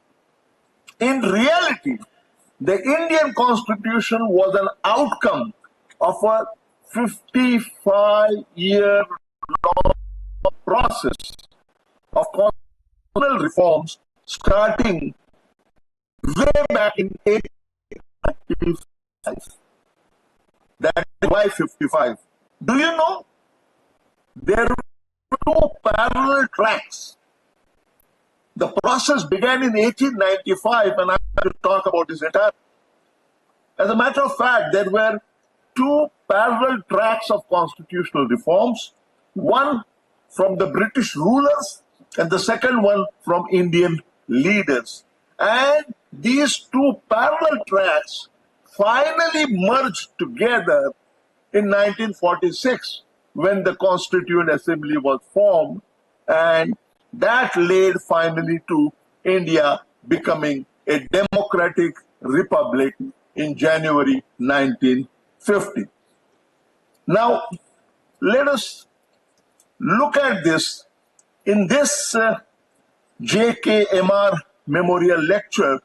In reality, the Indian Constitution was an outcome of a 55-year long process of constitutional reforms starting way back in 1895. That is why 55. Do you know there were two parallel tracks? The process began in 1895, and I have to talk about this entire. As a matter of fact, there were two parallel tracks of constitutional reforms, one from the British rulers and the second one from Indian leaders. And these two parallel tracks finally merged together in 1946 when the Constituent Assembly was formed, and that led finally to India becoming a democratic republic in January 1950. Now, let us look at this. In this JKMR Memorial Lecture,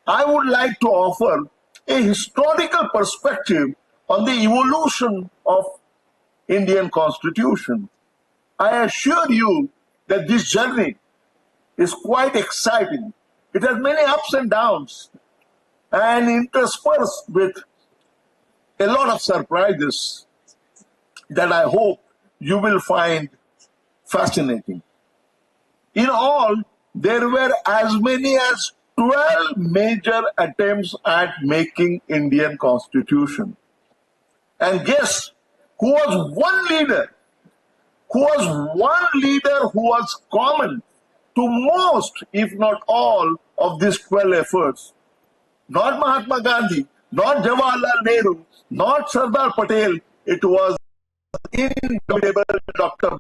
I would like to offer a historical perspective on the evolution of Indian Constitution. I assure you that this journey is quite exciting. It has many ups and downs and interspersed with a lot of surprises that I hope you will find fascinating. In all, there were as many as 12 major attempts at making Indian Constitution. And guess who was one leader? Who was common to most, if not all, of these 12 efforts? Not Mahatma Gandhi, not Jawaharlal Nehru, not Sardar Patel. It was indomitable Dr.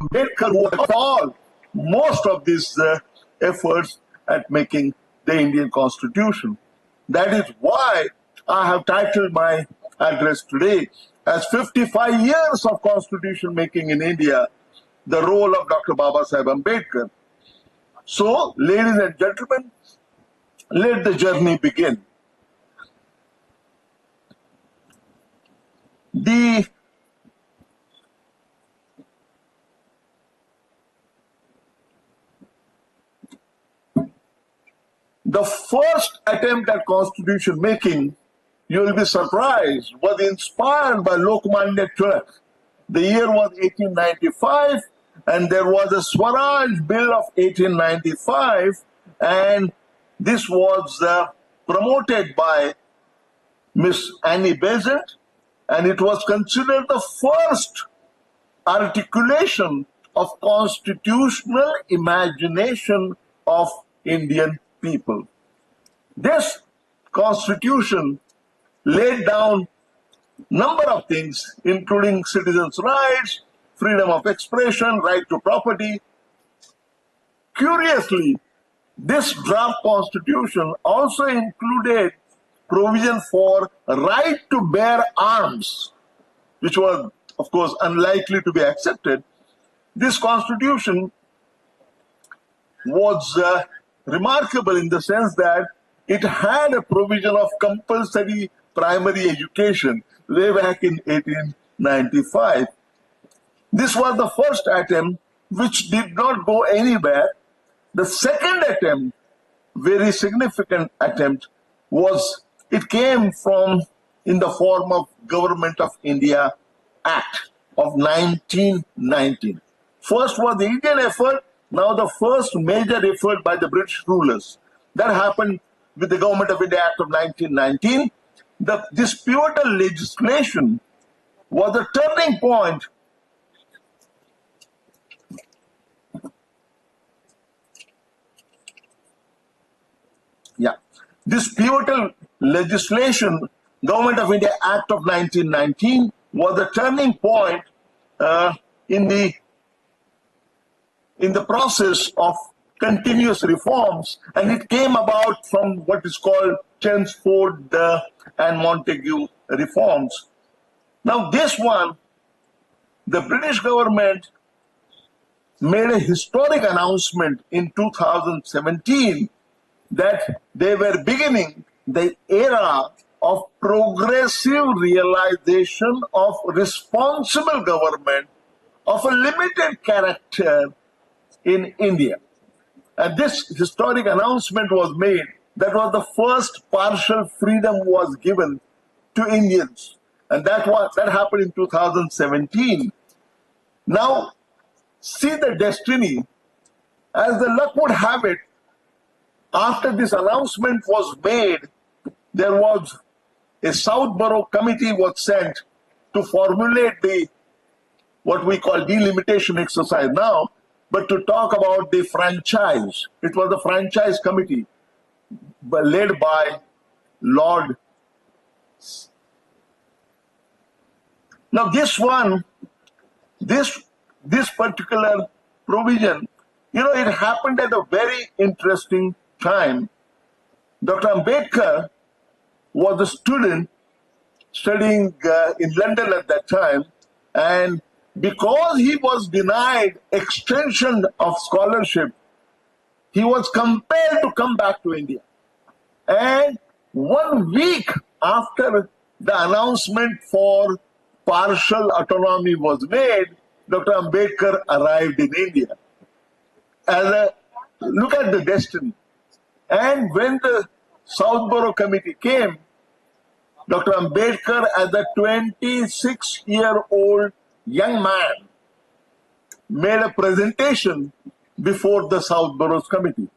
Ambedkar who had most of these efforts at making the Indian Constitution. That is why I have titled my address today as 55 years of constitution making in India, the role of Dr. Baba Saheb Ambedkar. So, ladies and gentlemen, let the journey begin. The first attempt at constitution making, you will be surprised, was inspired by Lokmanya Tilak. The year was 1895, and there was a Swaraj Bill of 1895, and this was promoted by Miss Annie Besant, and it was considered the first articulation of constitutional imagination of Indian people. This constitution laid down number of things, including citizens' rights, freedom of expression, right to property. Curiously, this draft constitution also included provision for right to bear arms, which was, of course, unlikely to be accepted. This constitution was remarkable in the sense that it had a provision of compulsory primary education way back in 1895. This was the first attempt which did not go anywhere. The second attempt, very significant attempt, it came from in the form of Government of India Act of 1919. First was the Indian effort, now the first major effort by the British rulers. That happened with the Government of India Act of 1919. This pivotal legislation was a turning point This pivotal legislation, Government of India Act of 1919, was a turning point in the process of continuous reforms, and it came about from what is called Chelmsford and Montague reforms. Now this one, the British government made a historic announcement in 2017 that they were beginning the era of progressive realization of responsible government of a limited character in India. And this historic announcement was made. That was the first partial freedom was given to Indians. And that happened in 2017. Now, see the destiny. As the luck would have it, after this announcement was made, there was a Southborough committee was sent to formulate the what we call delimitation exercise now, but to talk about the franchise. It was the franchise committee led by Lord. Now this particular provision, it happened at a very interesting time. Dr. Ambedkar was a student studying in London at that time, and because he was denied extension of scholarship, he was compelled to come back to India. And 1 week after the announcement for partial autonomy was made, Dr. Ambedkar arrived in India. Look at the destiny. And when the Southborough Committee came, Dr. Ambedkar, as a 26-year-old young man, made a presentation before the Southborough's Committee.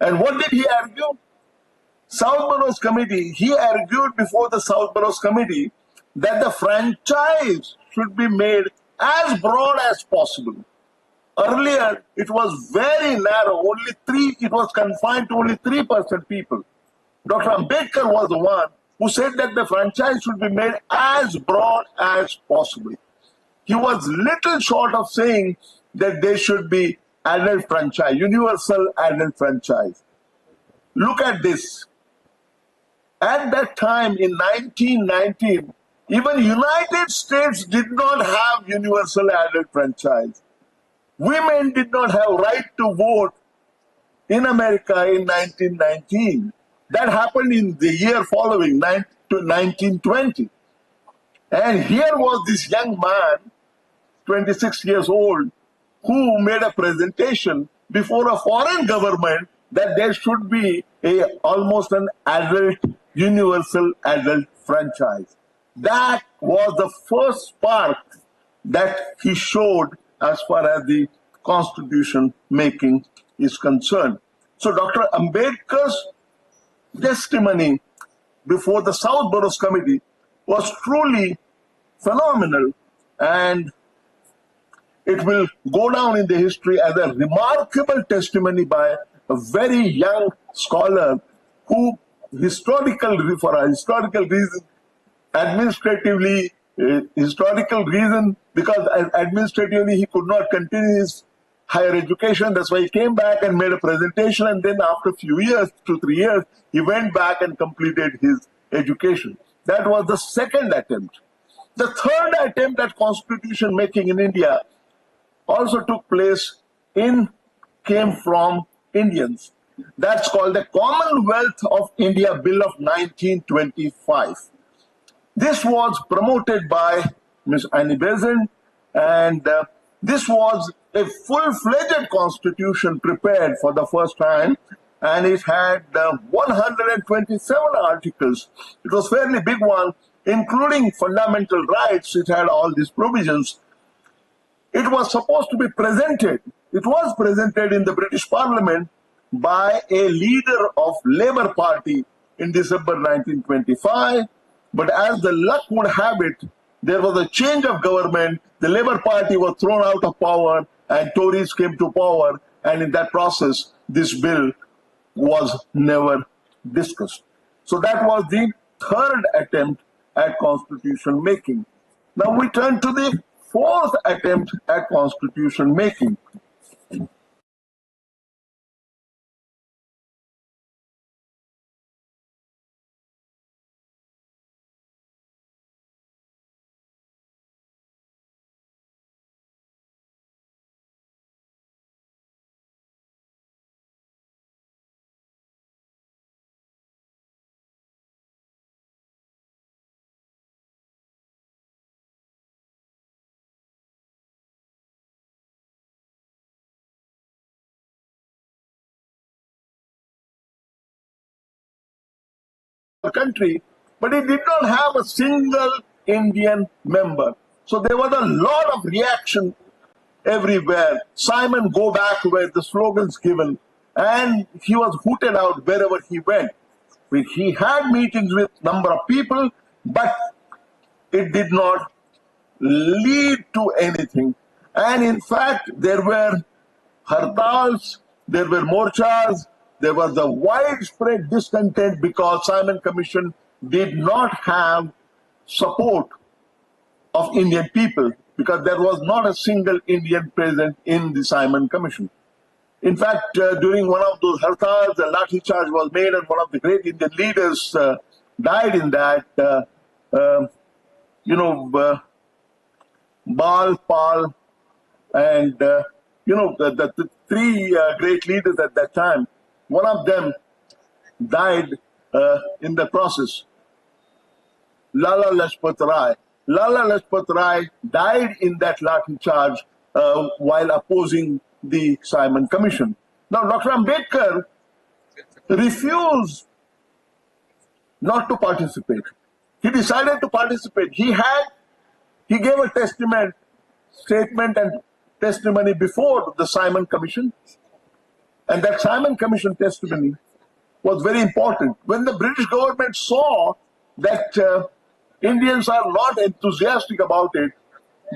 And what did he argue? He argued before the Southborough's Committee that the franchise should be made as broad as possible. Earlier, it was very narrow, it was confined to only 3% people. Dr. Ambedkar was the one who said that the franchise should be made as broad as possible. He was little short of saying that there should be adult franchise, universal adult franchise. Look at this. At that time in 1919, even United States did not have universal adult franchise. Women did not have right to vote in America in 1919. That happened in the year following, 1920. And here was this young man, 26 years old, who made a presentation before a foreign government that there should be almost an adult, universal adult franchise. That was the first spark that he showed as far as the constitution making is concerned. So Dr. Ambedkar's testimony before the Southborough's Committee was truly phenomenal, and it will go down in the history as a remarkable testimony by a very young scholar who, for a historical reason, because administratively he could not continue his higher education. That's why he came back and made a presentation, and then after a few years, 2-3 years, he went back and completed his education. That was the second attempt. The third attempt at constitution making in India also took place came from Indians. That's called the Commonwealth of India Bill of 1925. This was promoted by Miss Annie Besant, and this was a full-fledged constitution prepared for the first time, and it had 127 articles. It was a fairly big one, including fundamental rights. It had all these provisions. It was supposed to be presented. It was presented in the British Parliament by a leader of Labour Party in December 1925. But as the luck would have it, there was a change of government. The Labour Party was thrown out of power and Tories came to power. And in that process, this bill was never discussed. So that was the third attempt at constitution making. Now we turn to the fourth attempt at constitution making. Country, but it did not have a single Indian member. So there was a lot of reaction everywhere. Simon, go back, were the slogans given, and he was hooted out wherever he went. He had meetings with number of people, but it did not lead to anything. And in fact, there were hartals, there were morchas, there was a widespread discontent because Simon Commission did not have support of Indian people, because there was not a single Indian present in the Simon Commission. In fact, during one of those hartals, a lathi charge was made and one of the great Indian leaders died in that. Bal, Pal, and the three great leaders at that time, one of them died in the process. Lala Lajpat Rai. Lala Lajpat Rai died in that lathi charge while opposing the Simon Commission. Now, Dr. Ambedkar refused not to participate. He decided to participate. He gave a statement and testimony before the Simon Commission. And that Simon Commission testimony was very important. When the British government saw that Indians are not enthusiastic about it,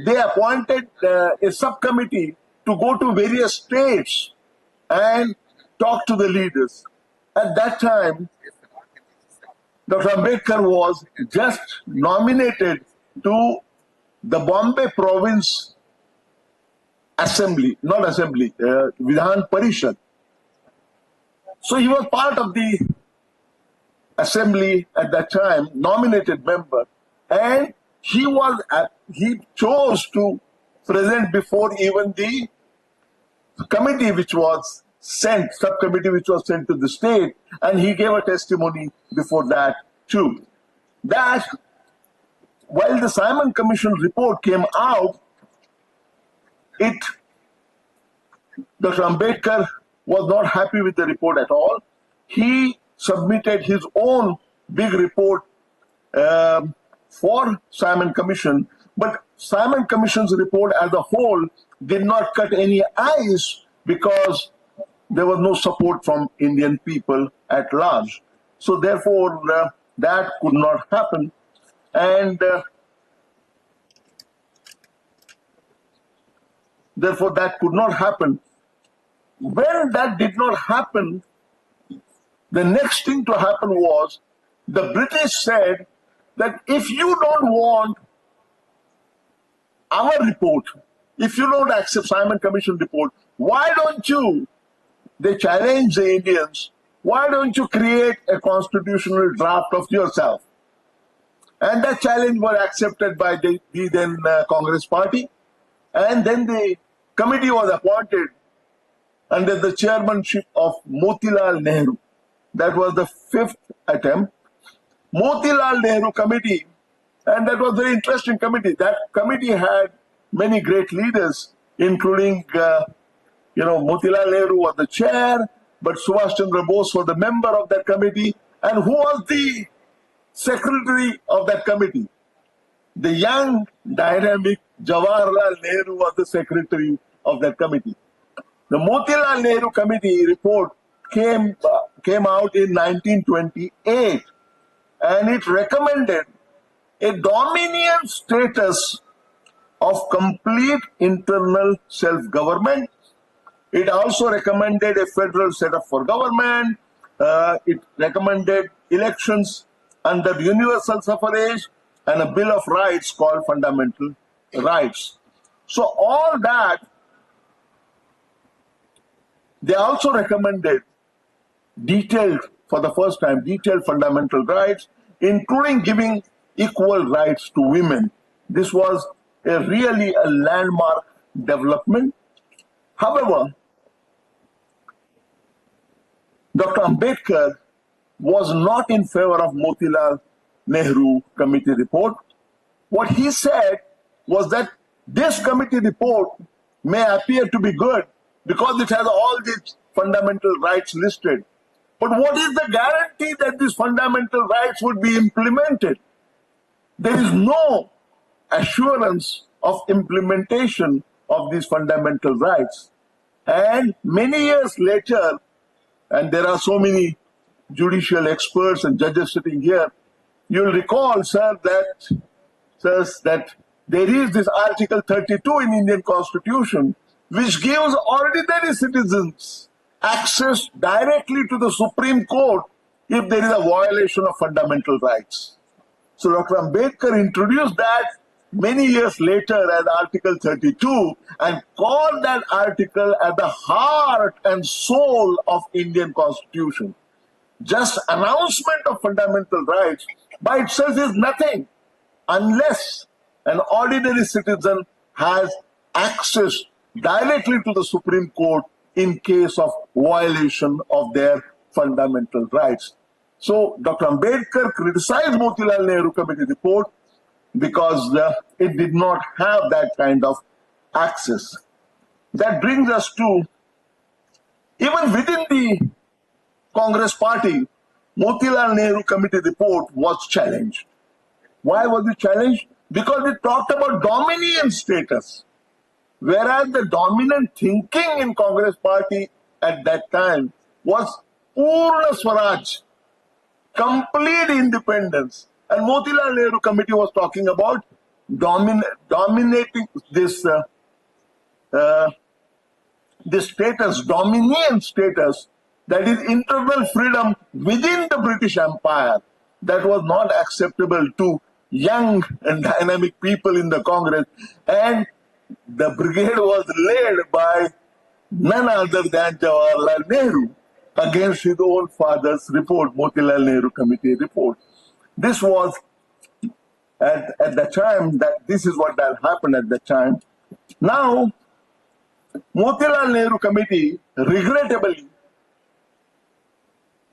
they appointed a subcommittee to go to various states and talk to the leaders. At that time, Dr. Ambedkar was just nominated to the Bombay Province Assembly, not Assembly, Vidhan Parishad. So he was part of the Assembly at that time, nominated member, and he chose to present before even the committee which was sent, subcommittee which was sent to the state, and he gave a testimony before that too. That while the Simon Commission report came out, Dr. Ambedkar was not happy with the report at all. He submitted his own big report for Simon Commission, but Simon Commission's report as a whole did not cut any ice because there was no support from Indian people at large. So therefore, that could not happen. And therefore, that could not happen. When that did not happen, the next thing to happen was the British said that if you don't want our report, if you don't accept Simon Commission report, why don't you, they challenge the Indians, why don't you create a constitutional draft of yourself? And that challenge was accepted by the then Congress party. And then the committee was appointed under the chairmanship of Motilal Nehru. That was the fifth attempt. Motilal Nehru committee, and that was a very interesting committee. That committee had many great leaders, including, Motilal Nehru was the chair, but Subhash Chandra Bose was the member of that committee. And who was the secretary of that committee? The young, dynamic Jawaharlal Nehru was the secretary of that committee. The Motilal Nehru Committee report came out in 1928, and it recommended a dominion status of complete internal self-government. It also recommended a federal setup for government. It recommended elections under universal suffrage and a Bill of Rights called Fundamental Rights. So all that. They also recommended for the first time, detailed fundamental rights, including giving equal rights to women. This was really a landmark development. However, Dr. Ambedkar was not in favor of Motilal Nehru Committee report. What he said was that this committee report may appear to be good because it has all these fundamental rights listed. But what is the guarantee that these fundamental rights would be implemented? There is no assurance of implementation of these fundamental rights. And many years later, and there are so many judicial experts and judges sitting here, you'll recall, sir, that there is this Article 32 in Indian Constitution, which gives ordinary citizens access directly to the Supreme Court if there is a violation of fundamental rights. So Dr. Ambedkar introduced that many years later as Article 32 and called that article at the heart and soul of Indian Constitution. Just announcement of fundamental rights by itself is nothing unless an ordinary citizen has access directly to the Supreme Court in case of violation of their fundamental rights. So Dr. Ambedkar criticized Motilal Nehru Committee report because it did not have that kind of access. That brings us to, even within the Congress party, Motilal Nehru Committee report was challenged. Why was it challenged? Because it talked about dominion status. Whereas the dominant thinking in Congress party at that time was Purna Swaraj, complete independence. And Motilal Nehru Committee was talking about dominating this status, dominion status, that is internal freedom within the British Empire, that was not acceptable to young and dynamic people in the Congress. And the brigade was led by none other than Jawaharlal Nehru against his own father's report, Motilal Nehru Committee report. This was at the time that this is what had happened at the time. Now, Motilal Nehru Committee, regrettably,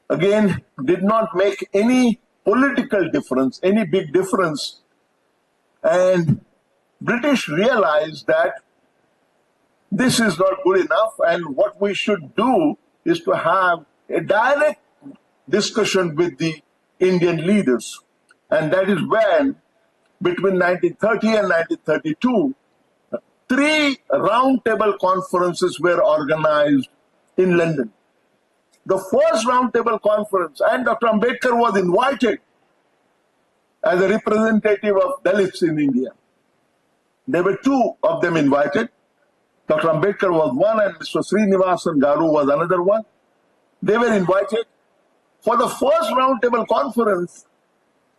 again, did not make any political difference, any big difference. And British realized that this is not good enough, and what we should do is to have a direct discussion with the Indian leaders. And that is when, between 1930 and 1932, 3 roundtable conferences were organized in London. The first roundtable conference, and Dr. Ambedkar was invited as a representative of Dalits in India. There were 2 of them invited. Dr. Ambedkar was one, and Mr. Srinivasan Gaaru was another one. They were invited. For the first roundtable conference,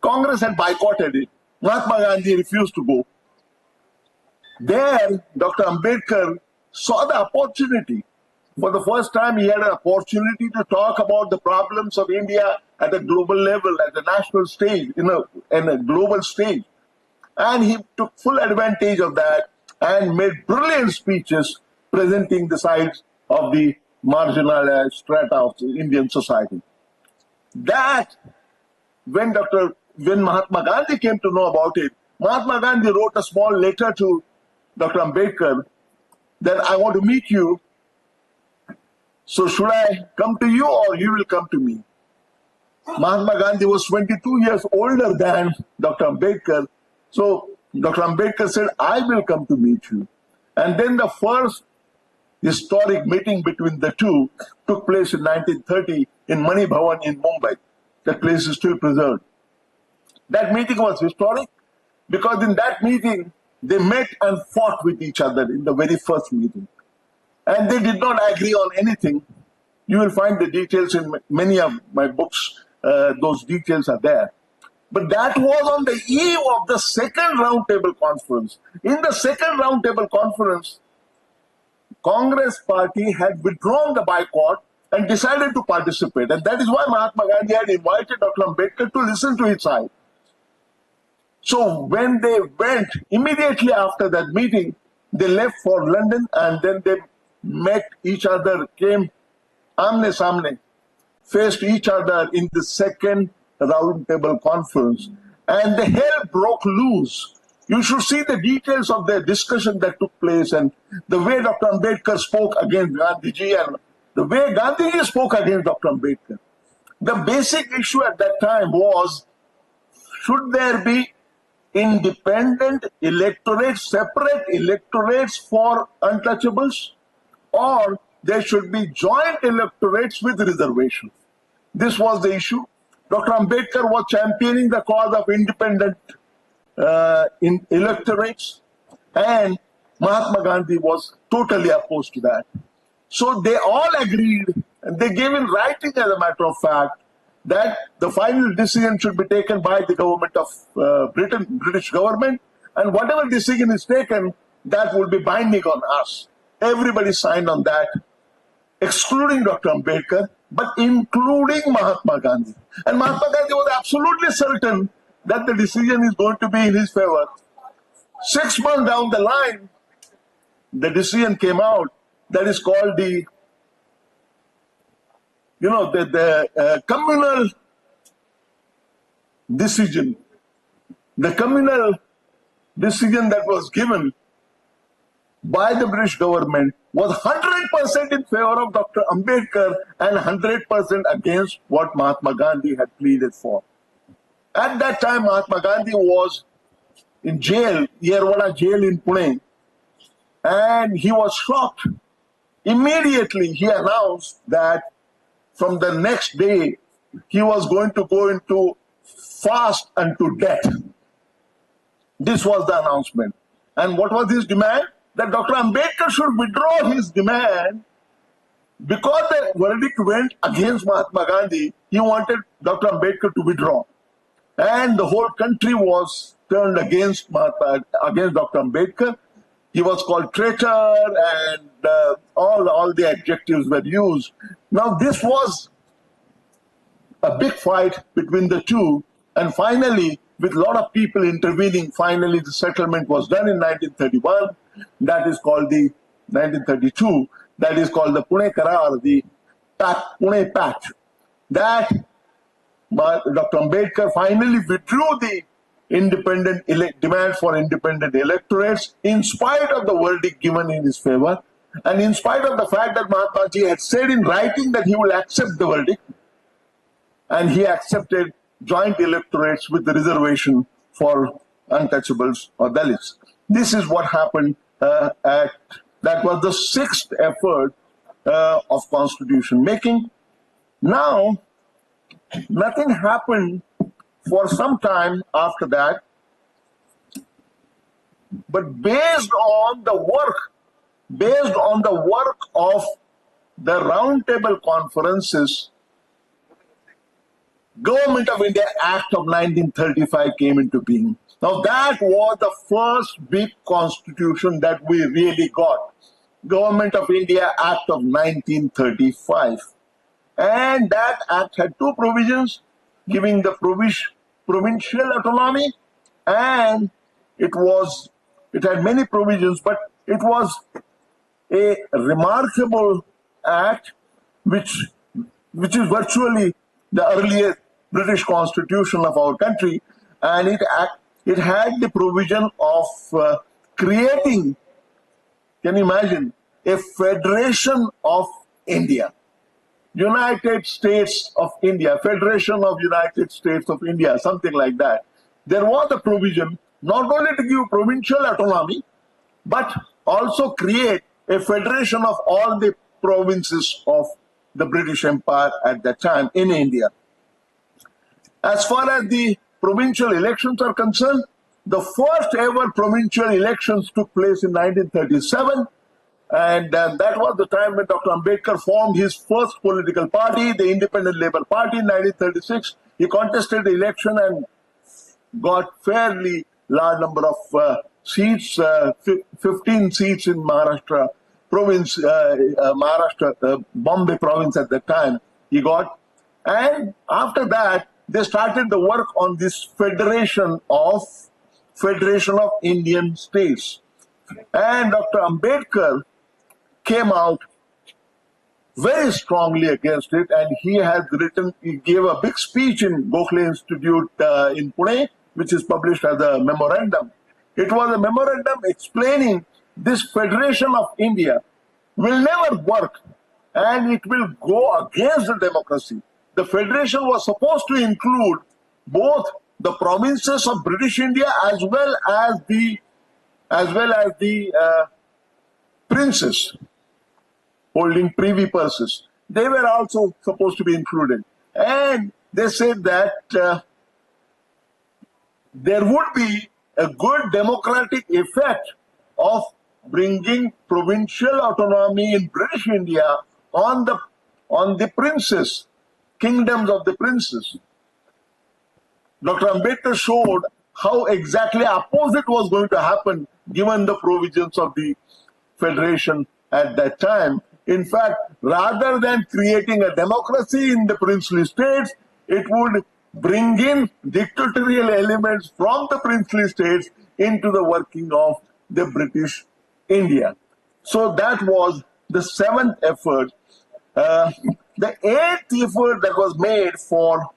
Congress had boycotted it. Mahatma Gandhi refused to go. There, Dr. Ambedkar saw the opportunity. For the first time, he had an opportunity to talk about the problems of India at a global level, at a national stage, in a global stage. And he took full advantage of that and made brilliant speeches presenting the sides of the marginalized strata of Indian society. That, when Mahatma Gandhi came to know about it, Mahatma Gandhi wrote a small letter to Dr. Ambedkar that I want to meet you. So should I come to you or you will come to me? Mahatma Gandhi was 22 years older than Dr. Ambedkar. So Dr. Ambedkar said, I will come to meet you. And then the first historic meeting between the two took place in 1930 in Mani Bhavan in Mumbai. That place is still preserved. That meeting was historic because in that meeting, they met and fought with each other in the very first meeting. And they did not agree on anything. You will find the details in many of my books. Those details are there. But that was on the eve of the second roundtable conference. In the second roundtable conference, Congress party had withdrawn the boycott and decided to participate. And that is why Mahatma Gandhi had invited Dr. Ambedkar to listen to his side. So when they went, immediately after that meeting, they left for London and then they met each other, came amne samne, faced each other in the second roundtable conference. And the hell broke loose. You should see the details of their discussion that took place and the way Dr. Ambedkar spoke against Gandhiji and the way Gandhiji spoke against Dr. Ambedkar. The basic issue at that time was, should there be independent electorates, separate electorates for untouchables, or there should be joint electorates with reservations? This was the issue. Dr. Ambedkar was championing the cause of independent electorates, and Mahatma Gandhi was totally opposed to that. So they all agreed, and they gave in writing, as a matter of fact, that the final decision should be taken by the government of British government, and whatever decision is taken, that will be binding on us. Everybody signed on that, excluding Dr. Ambedkar, but including Mahatma Gandhi. And Mahatma Gandhi was absolutely certain that the decision is going to be in his favor. 6 months down the line, the decision came out that is called the communal decision. The communal decision that was given by the British government was 100% in favor of Dr. Ambedkar and 100% against what Mahatma Gandhi had pleaded for. At that time, Mahatma Gandhi was in jail, Yerwada jail in Pune, and he was shocked. Immediately, he announced that from the next day, he was going to go into fast unto death. This was the announcement. And what was his demand? That Dr. Ambedkar should withdraw his demand. Because the verdict went against Mahatma Gandhi, he wanted Dr. Ambedkar to withdraw. And the whole country was turned against Dr. Ambedkar. He was called traitor, and all the adjectives were used. Now, this was a big fight between the two, and finally, with a lot of people intervening, finally the settlement was done in 1931. That is called the 1932. That is called the Pune Karar, the Pune Pact. That Dr. Ambedkar finally withdrew the demand for independent electorates in spite of the verdict given in his favor, and in spite of the fact that Mahatma Ji had said in writing that he will accept the verdict, and he accepted joint electorates with the reservation for untouchables or Dalits. This is what happened that was the sixth effort of constitution making. Now, nothing happened for some time after that, but based on the work of the roundtable conferences, Government of India Act of 1935 came into being. Now that was the first big constitution that we really got. Government of India Act of 1935. And that act had two provisions, giving the provincial autonomy, and it had many provisions, but it was a remarkable act which is virtually the earliest British constitution of our country, and it had the provision of creating, can you imagine, a federation of India. United States of India, Federation of United States of India, something like that. There was a provision not only to give provincial autonomy, but also create a federation of all the provinces of the British Empire at that time in India. As far as the provincial elections are concerned, the first ever provincial elections took place in 1937. And that was the time when Dr. Ambedkar formed his first political party, the Independent Labour Party, in 1936. He contested the election and got fairly large number of seats, 15 seats in Maharashtra province, Bombay province at that time he got. And after that, they started the work on this Federation of Indian States. And Dr. Ambedkar came out very strongly against it, and he gave a big speech in Gokhale Institute in Pune, which is published as a memorandum. It was a memorandum explaining this Federation of India will never work, and it will go against the democracy. the federation was supposed to include both the provinces of British India as well as the princes holding privy purses. They were also supposed to be included. And they said that there would be a good democratic effect of bringing provincial autonomy in British India on the princes, kingdoms of the princes. Dr. Ambedkar showed how exactly opposite was going to happen given the provisions of the federation at that time. In fact, rather than creating a democracy in the princely states, it would bring in dictatorial elements from the princely states into the working of the British India. So that was the seventh effort. The eighth effort that was made for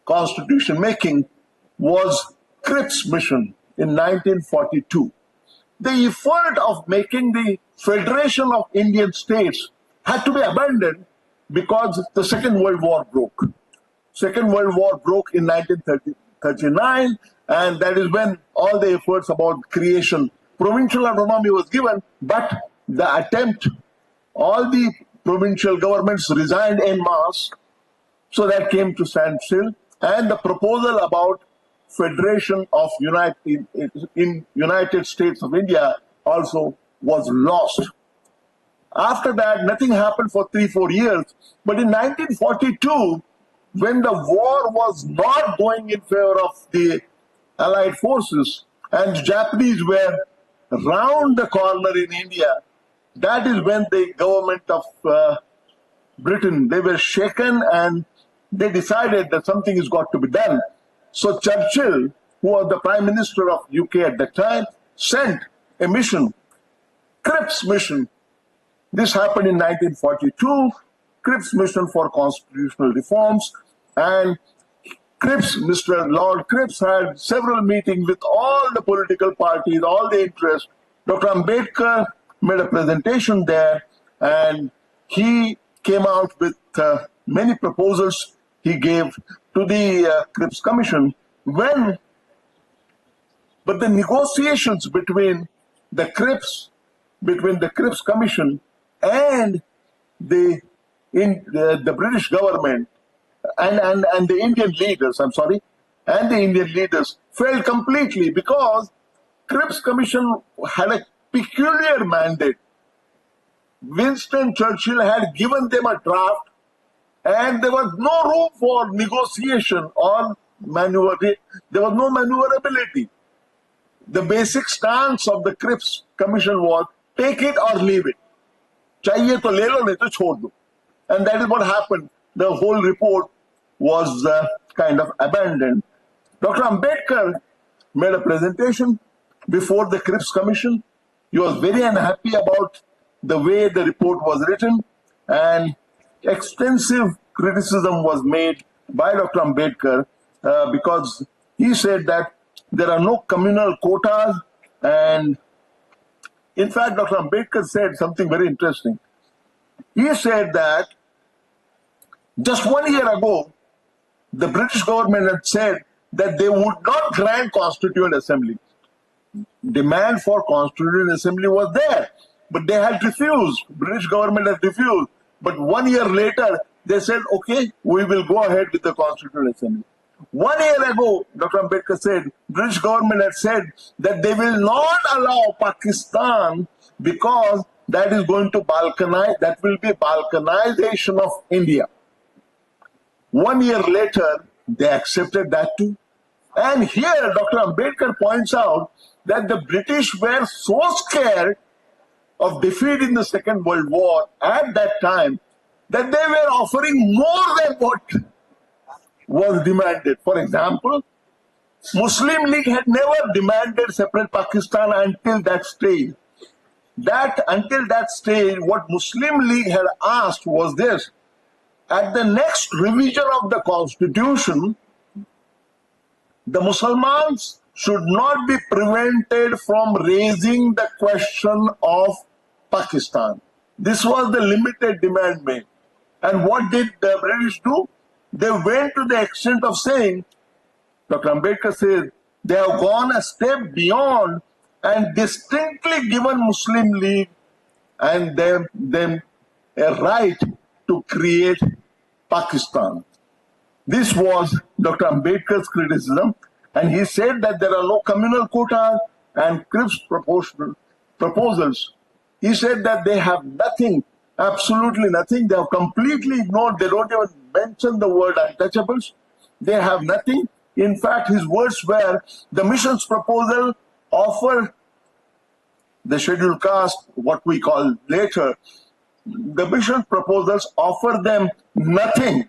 constitution making was Cripps Mission in 1942. The effort of making the Federation of Indian States had to be abandoned because the Second World War broke. Second World War broke in 1939, and that is when all the efforts about creation, provincial autonomy was given, but the attempt, all the provincial governments resigned en masse, so that came to standstill, and the proposal about Federation of United States of India also was lost. After that, nothing happened for 3-4 years. But in 1942, when the war was not going in favor of the Allied forces and the Japanese were round the corner in India, that is when the government of Britain, they were shaken and they decided that something has got to be done. So Churchill, who was the Prime Minister of UK at that time, sent a mission, Cripps Mission. This happened in 1942, Cripps Mission for Constitutional Reforms. And Cripps, Mr. Lord Cripps had several meetings with all the political parties, all the interests. Dr. Ambedkar made a presentation there, and he came out with many proposals he gave to the Cripps Commission. But the negotiations between the Cripps Commission and the British government and the Indian leaders, and the Indian leaders failed completely because Cripps Commission had a peculiar mandate. Winston Churchill had given them a draft, and there was no room for negotiation or maneuver. There was no maneuverability. The basic stance of the Cripps Commission was take it or leave it. Chahiye to le lo, nahi to chhod do. And that is what happened. The whole report was kind of abandoned. Dr. Ambedkar made a presentation before the Cripps Commission. He was very unhappy about the way the report was written, and extensive criticism was made by Dr. Ambedkar because he said that there are no communal quotas, and in fact Dr. Ambedkar said something very interesting. He said that just 1 year ago the British government had said that they would not grant Constituent Assembly. Demand for Constituent Assembly was there, but they had refused. British government had refused. But 1 year later, they said, okay, we will go ahead with the Constituent Assembly. 1 year ago, Dr. Ambedkar said, British government had said that they will not allow Pakistan because that is going to balkanize, that will be balkanization of India. 1 year later, they accepted that too. And here, Dr. Ambedkar points out that the British were so scared of defeat in the Second World War at that time that they were offering more than what was demanded. For example, Muslim League had never demanded separate Pakistan until that stage. Until that stage, what Muslim League had asked was this: at the next revision of the constitution, the Muslims should not be prevented from raising the question of Pakistan. This was the limited demand made. And what did the British do? They went to the extent of saying, Dr. Ambedkar says, they have gone a step beyond and distinctly given Muslim League and them a right to create Pakistan. This was Dr. Ambedkar's criticism, and he said that there are no communal quotas and Cripps proposals. He said that they have nothing, absolutely nothing. They have completely ignored, they don't even mention the word untouchables. They have nothing. In fact, his words were, the mission's proposal offer the scheduled caste, what we call later, the mission proposals offer them nothing,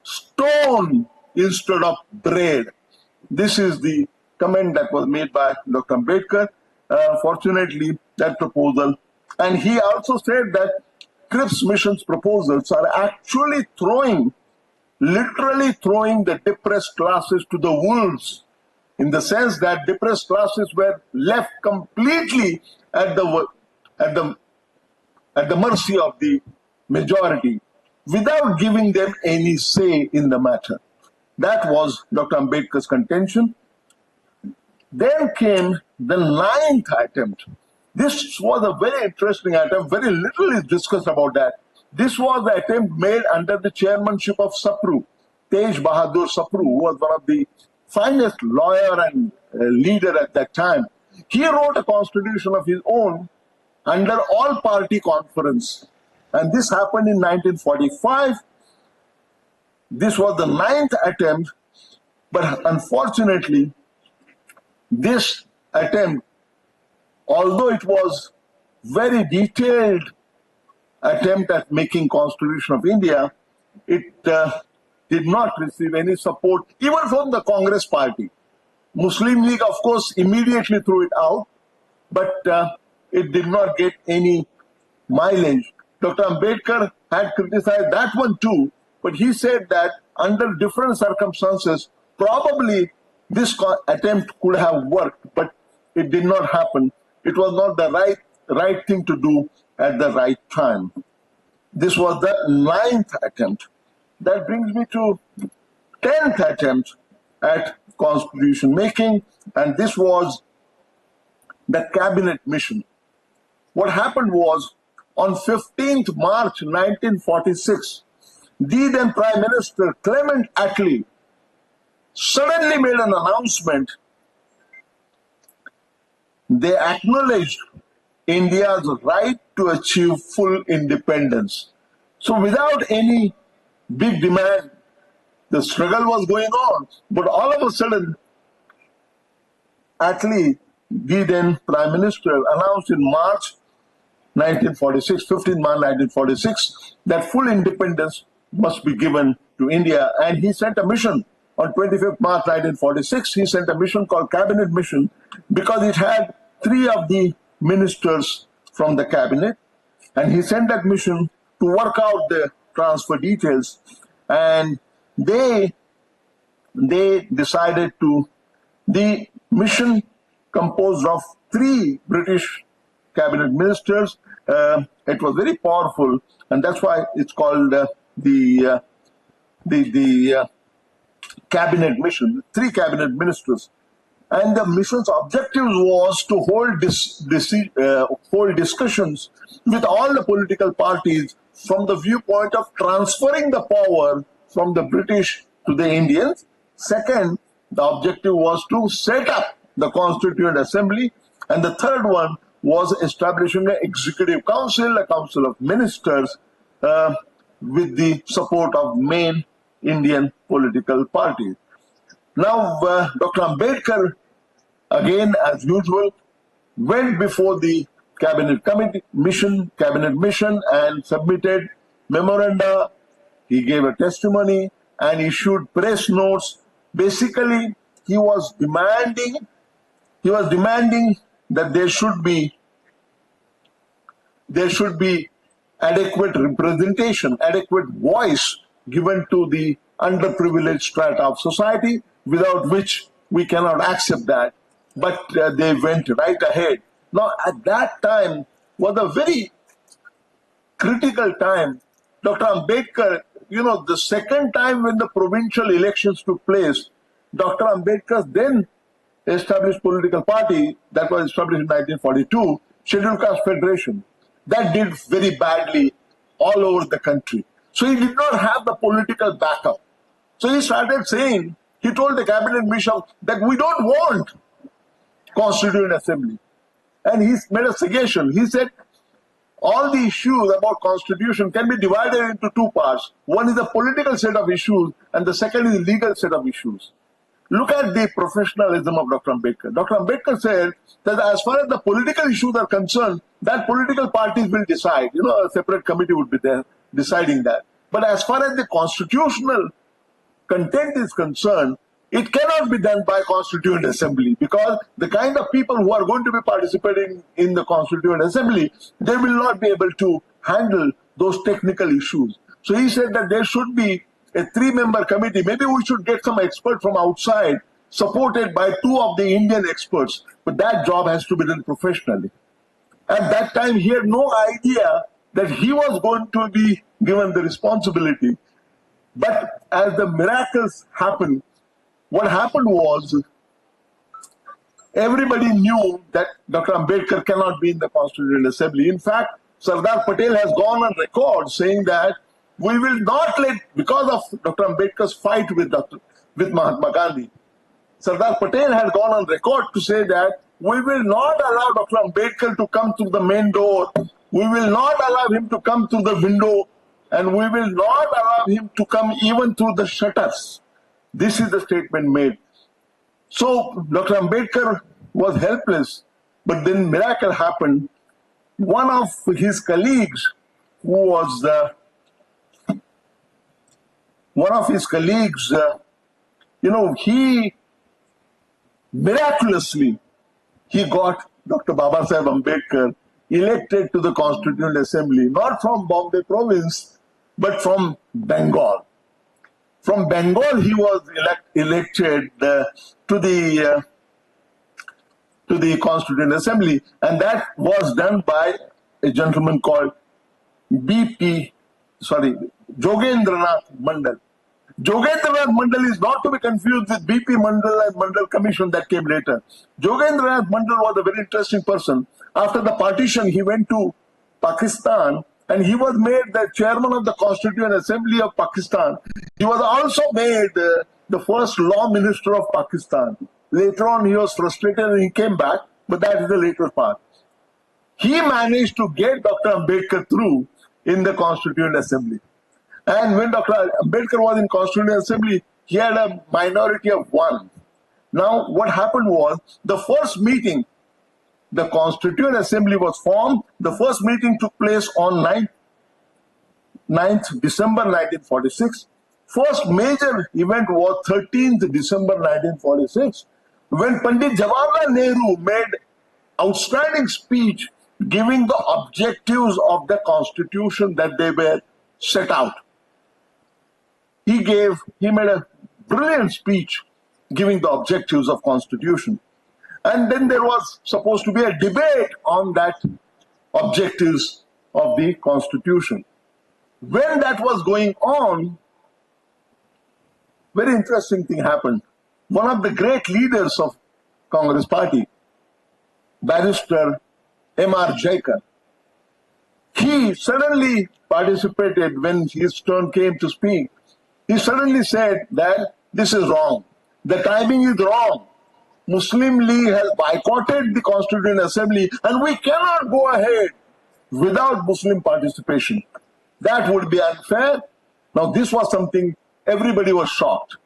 stone instead of bread. This is the comment that was made by Dr. Ambedkar. Fortunately, that proposal. And he also said that Cripps mission's proposals are actually literally throwing the depressed classes to the wolves, in the sense that depressed classes were left completely at the mercy of the majority without giving them any say in the matter. That was Dr. Ambedkar's contention. Then came the 9th attempt. This was a very interesting attempt. Very little is discussed about that. This was the attempt made under the chairmanship of Sapru, Tej Bahadur Sapru, who was one of the finest lawyer and leader at that time. He wrote a constitution of his own under all-party conference. And this happened in 1945. This was the 9th attempt, but unfortunately, this attempt, although it was very detailed attempt at making Constitution of India, it did not receive any support, even from the Congress party. Muslim League, of course, immediately threw it out, but it did not get any mileage. Dr. Ambedkar had criticized that one too, but he said that under different circumstances, probably this attempt could have worked, but it did not happen. It was not the right thing to do at the right time. This was the 9th attempt. That brings me to 10th attempt at constitution making, and this was the cabinet mission. What happened was, on 15th March 1946, the then Prime Minister Clement Attlee suddenly made an announcement. They acknowledged India's right to achieve full independence. So without any big demand, the struggle was going on. But all of a sudden, Attlee, the then Prime Minister, announced in March 1946, 15 March 1946, that full independence must be given to India. And he sent a mission on 25th March 1946. He sent a mission called Cabinet Mission because it had 3 of the ministers from the cabinet. And he sent that mission to work out the transfer details. And they decided to, the mission composed of 3 British cabinet ministers. It was very powerful, and that's why it's called the cabinet mission, 3 cabinet ministers. And the mission's objective was to hold discussions with all the political parties from the viewpoint of transferring the power from the British to the Indians. Second, the objective was to set up the Constituent Assembly. And the third one was establishing an executive council, a council of ministers, with the support of main Indian political parties. Now, Dr. Ambedkar, again, as usual, went before the cabinet mission, and submitted memoranda. He gave a testimony and issued press notes. Basically, he was demanding that there should be adequate representation, adequate voice given to the underprivileged strata of society, without which we cannot accept that. But they went right ahead. Now, at that time was a very critical time Dr. Ambedkar, the second time when the provincial elections took place, Dr. Ambedkar then established political party that was established in 1942, Scheduled Caste Federation. That did very badly all over the country. So he did not have the political backup. So he started saying, he told the cabinet mission that we don't want Constituent Assembly. And he made a suggestion. He said, all the issues about constitution can be divided into two parts. One is a political set of issues and the second is a legal set of issues. Look at the professionalism of Dr. Ambedkar. Dr. Ambedkar said that as far as the political issues are concerned, that political parties will decide. A separate committee would be there deciding that. But as far as the constitutional content is concerned, it cannot be done by Constituent Assembly, because the kind of people who are going to be participating in the Constituent Assembly, they will not be able to handle those technical issues. So he said that there should be a 3-member committee. Maybe we should get some experts from outside, supported by 2 of the Indian experts, but that job has to be done professionally. At that time, he had no idea that he was going to be given the responsibility. But as the miracles happened, what happened was, everybody knew that Dr. Ambedkar cannot be in the Constituent Assembly. In fact, Sardar Patel has gone on record saying that we will not let, because of Dr. Ambedkar's fight with Mahatma Gandhi, Sardar Patel had gone on record to say that we will not allow Dr. Ambedkar to come through the main door, we will not allow him to come through the window, and we will not allow him to come even through the shutters. This is the statement made. So Dr. Ambedkar was helpless, but then miracle happened. One of his colleagues, he miraculously, he got Dr. Babasaheb Ambedkar elected to the Constituent Assembly, not from Bombay province, but from Bengal. From Bengal, he was elected to the Constituent Assembly, and that was done by a gentleman called Jogendranath Mandal. Jogendranath Mandal is not to be confused with BP Mandal and Mandal Commission that came later. Jogendranath Mandal was a very interesting person. After the partition, he went to Pakistan and he was made the chairman of the Constituent Assembly of Pakistan. He was also made the first law minister of Pakistan. Later on, he was frustrated and he came back, but that is the later part. He managed to get Dr. Ambedkar through in the Constituent Assembly. And when Dr. Ambedkar was in Constituent Assembly, he had a minority of 1. Now, what happened was, the first meeting, the Constituent Assembly was formed. The first meeting took place on 9th December 1946. First major event was 13th December 1946, when Pandit Jawaharlal Nehru made outstanding speech giving the objectives of the Constitution that they were set out. He made a brilliant speech giving the objectives of Constitution. And then there was supposed to be a debate on that objectives of the Constitution. When that was going on, very interesting thing happened. One of the great leaders of Congress Party, Barrister M.R. Jaikar, he suddenly participated when his turn came to speak. He suddenly said that this is wrong. The timing is wrong. Muslim League has boycotted the Constituent Assembly and we cannot go ahead without Muslim participation. That would be unfair. Now this was something everybody was shocked,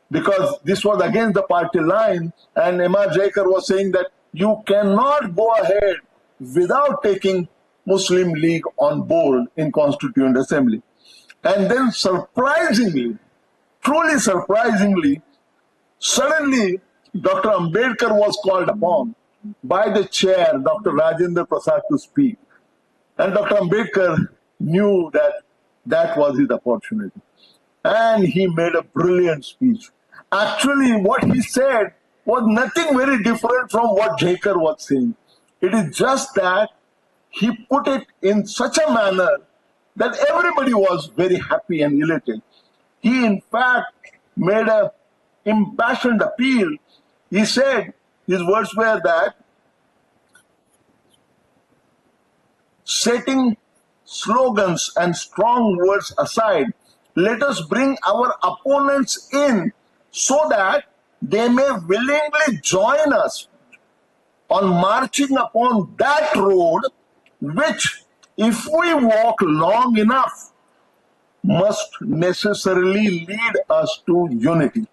because this was against the party line, and M.R. Jaikar was saying that you cannot go ahead without taking Muslim League on board in Constituent Assembly. And then surprisingly, truly surprisingly, suddenly Dr. Ambedkar was called upon by the chair, Dr. Rajendra Prasad, to speak. And Dr. Ambedkar knew that that was his opportunity. And he made a brilliant speech. Actually, what he said was nothing very different from what Jaikar was saying. It is just that he put it in such a manner that everybody was very happy and elated. He, in fact, made an impassioned appeal. He said, his words were that, setting slogans and strong words aside, let us bring our opponents in so that they may willingly join us on marching upon that road which, if we walk long enough, must necessarily lead us to unity.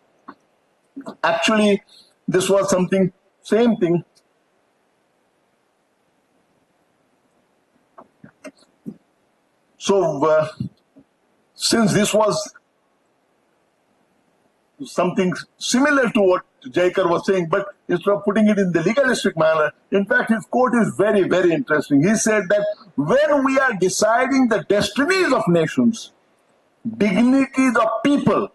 Actually, this was same thing. So, since this was something similar to what Jaikar was saying, but instead of putting it in the legalistic manner, in fact, his quote is very, very interesting. He said that when we are deciding the destinies of nations, dignities of people,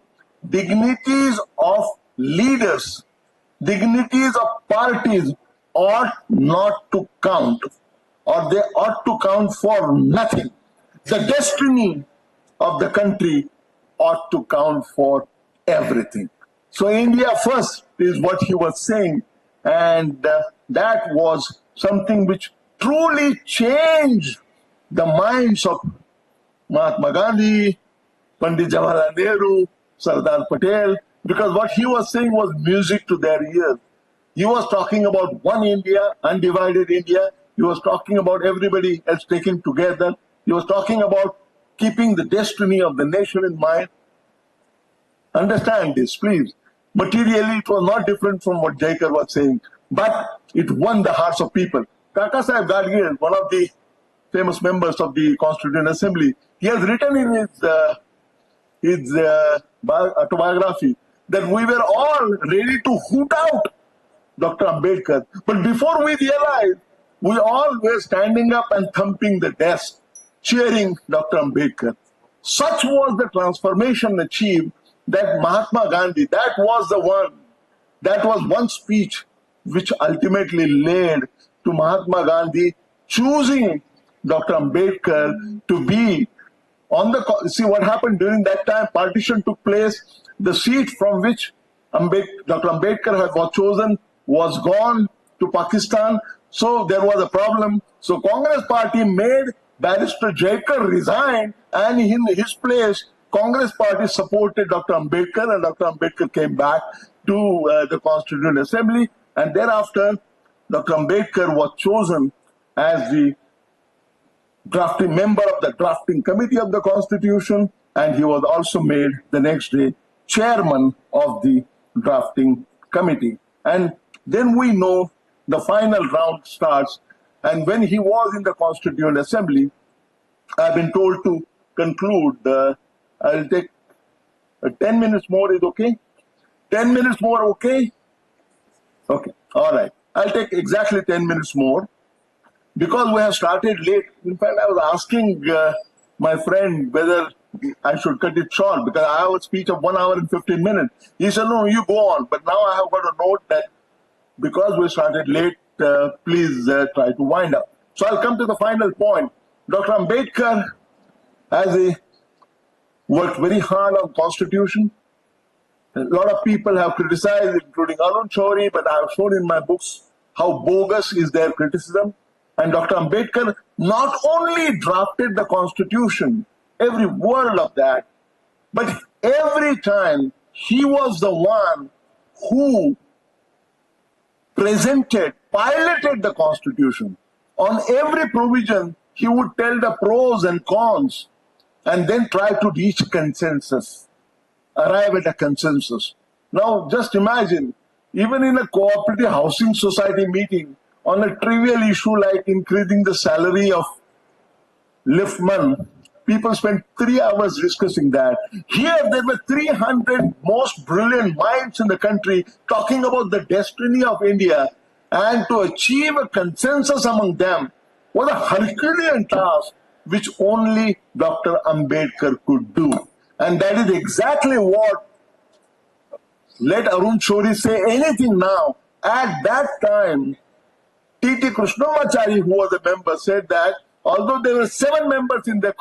dignities of leaders, dignities of parties ought not to count, or they ought to count for nothing. The destiny of the country ought to count for everything. So India first is what he was saying, and that was something which truly changed the minds of Mahatma Gandhi, Pandit Jawaharlal Nehru, Sardar Patel, because what he was saying was music to their ears. He was talking about one India, undivided India. He was talking about everybody else taken together. He was talking about keeping the destiny of the nation in mind. Understand this, please. Materially, it was not different from what Jaikar was saying, but it won the hearts of people. Kaka Sahib Gadgil, one of the famous members of the Constituent Assembly, he has written in his autobiography that we were all ready to hoot out Dr. Ambedkar. But before we realized, we all were standing up and thumping the desk, cheering Dr. Ambedkar. Such was the transformation achieved that Mahatma Gandhi, that was one speech which ultimately led to Mahatma Gandhi choosing Dr. Ambedkar to be on the... See what happened during that time, partition took place, the seat from which Dr. Ambedkar was chosen was gone to Pakistan, so there was a problem. So Congress party made Barrister Jaikar resign, and in his place, Congress party supported Dr. Ambedkar, and Dr. Ambedkar came back to the Constituent Assembly, and thereafter Dr. Ambedkar was chosen as the drafting member of the drafting committee of the Constitution, and he was also made the next day chairman of the drafting committee. And then we know the final round starts, and when he was in the Constituent Assembly, I've been told to conclude. I'll take 10 minutes more, is okay? 10 minutes more, okay? Okay, all right. I'll take exactly 10 minutes more. Because we have started late, in fact, I was asking my friend whether I should cut it short, because I have a speech of 1 hour and 15 minutes. He said, no, you go on. But now I have got a note that because we started late, please try to wind up. So I'll come to the final point. Dr. Ambedkar worked very hard on Constitution. A lot of people have criticized, including Arun Chaudhary, but I have shown in my books how bogus is their criticism. And Dr. Ambedkar not only drafted the Constitution, every word of that, but every time he was the one who piloted the Constitution. On every provision, he would tell the pros and cons, and then try to reach consensus, arrive at a consensus. Now, just imagine, even in a cooperative housing society meeting, on a trivial issue like increasing the salary of liftman, people spent 3 hours discussing that. Here, there were 300 most brilliant minds in the country talking about the destiny of India, and to achieve a consensus among them was a Herculean task which only Dr. Ambedkar could do. And that is exactly what, let Arun Chaudhary say anything now, at that time, T.T. Krishnamachari, who was a member, said that although there were 7 members in the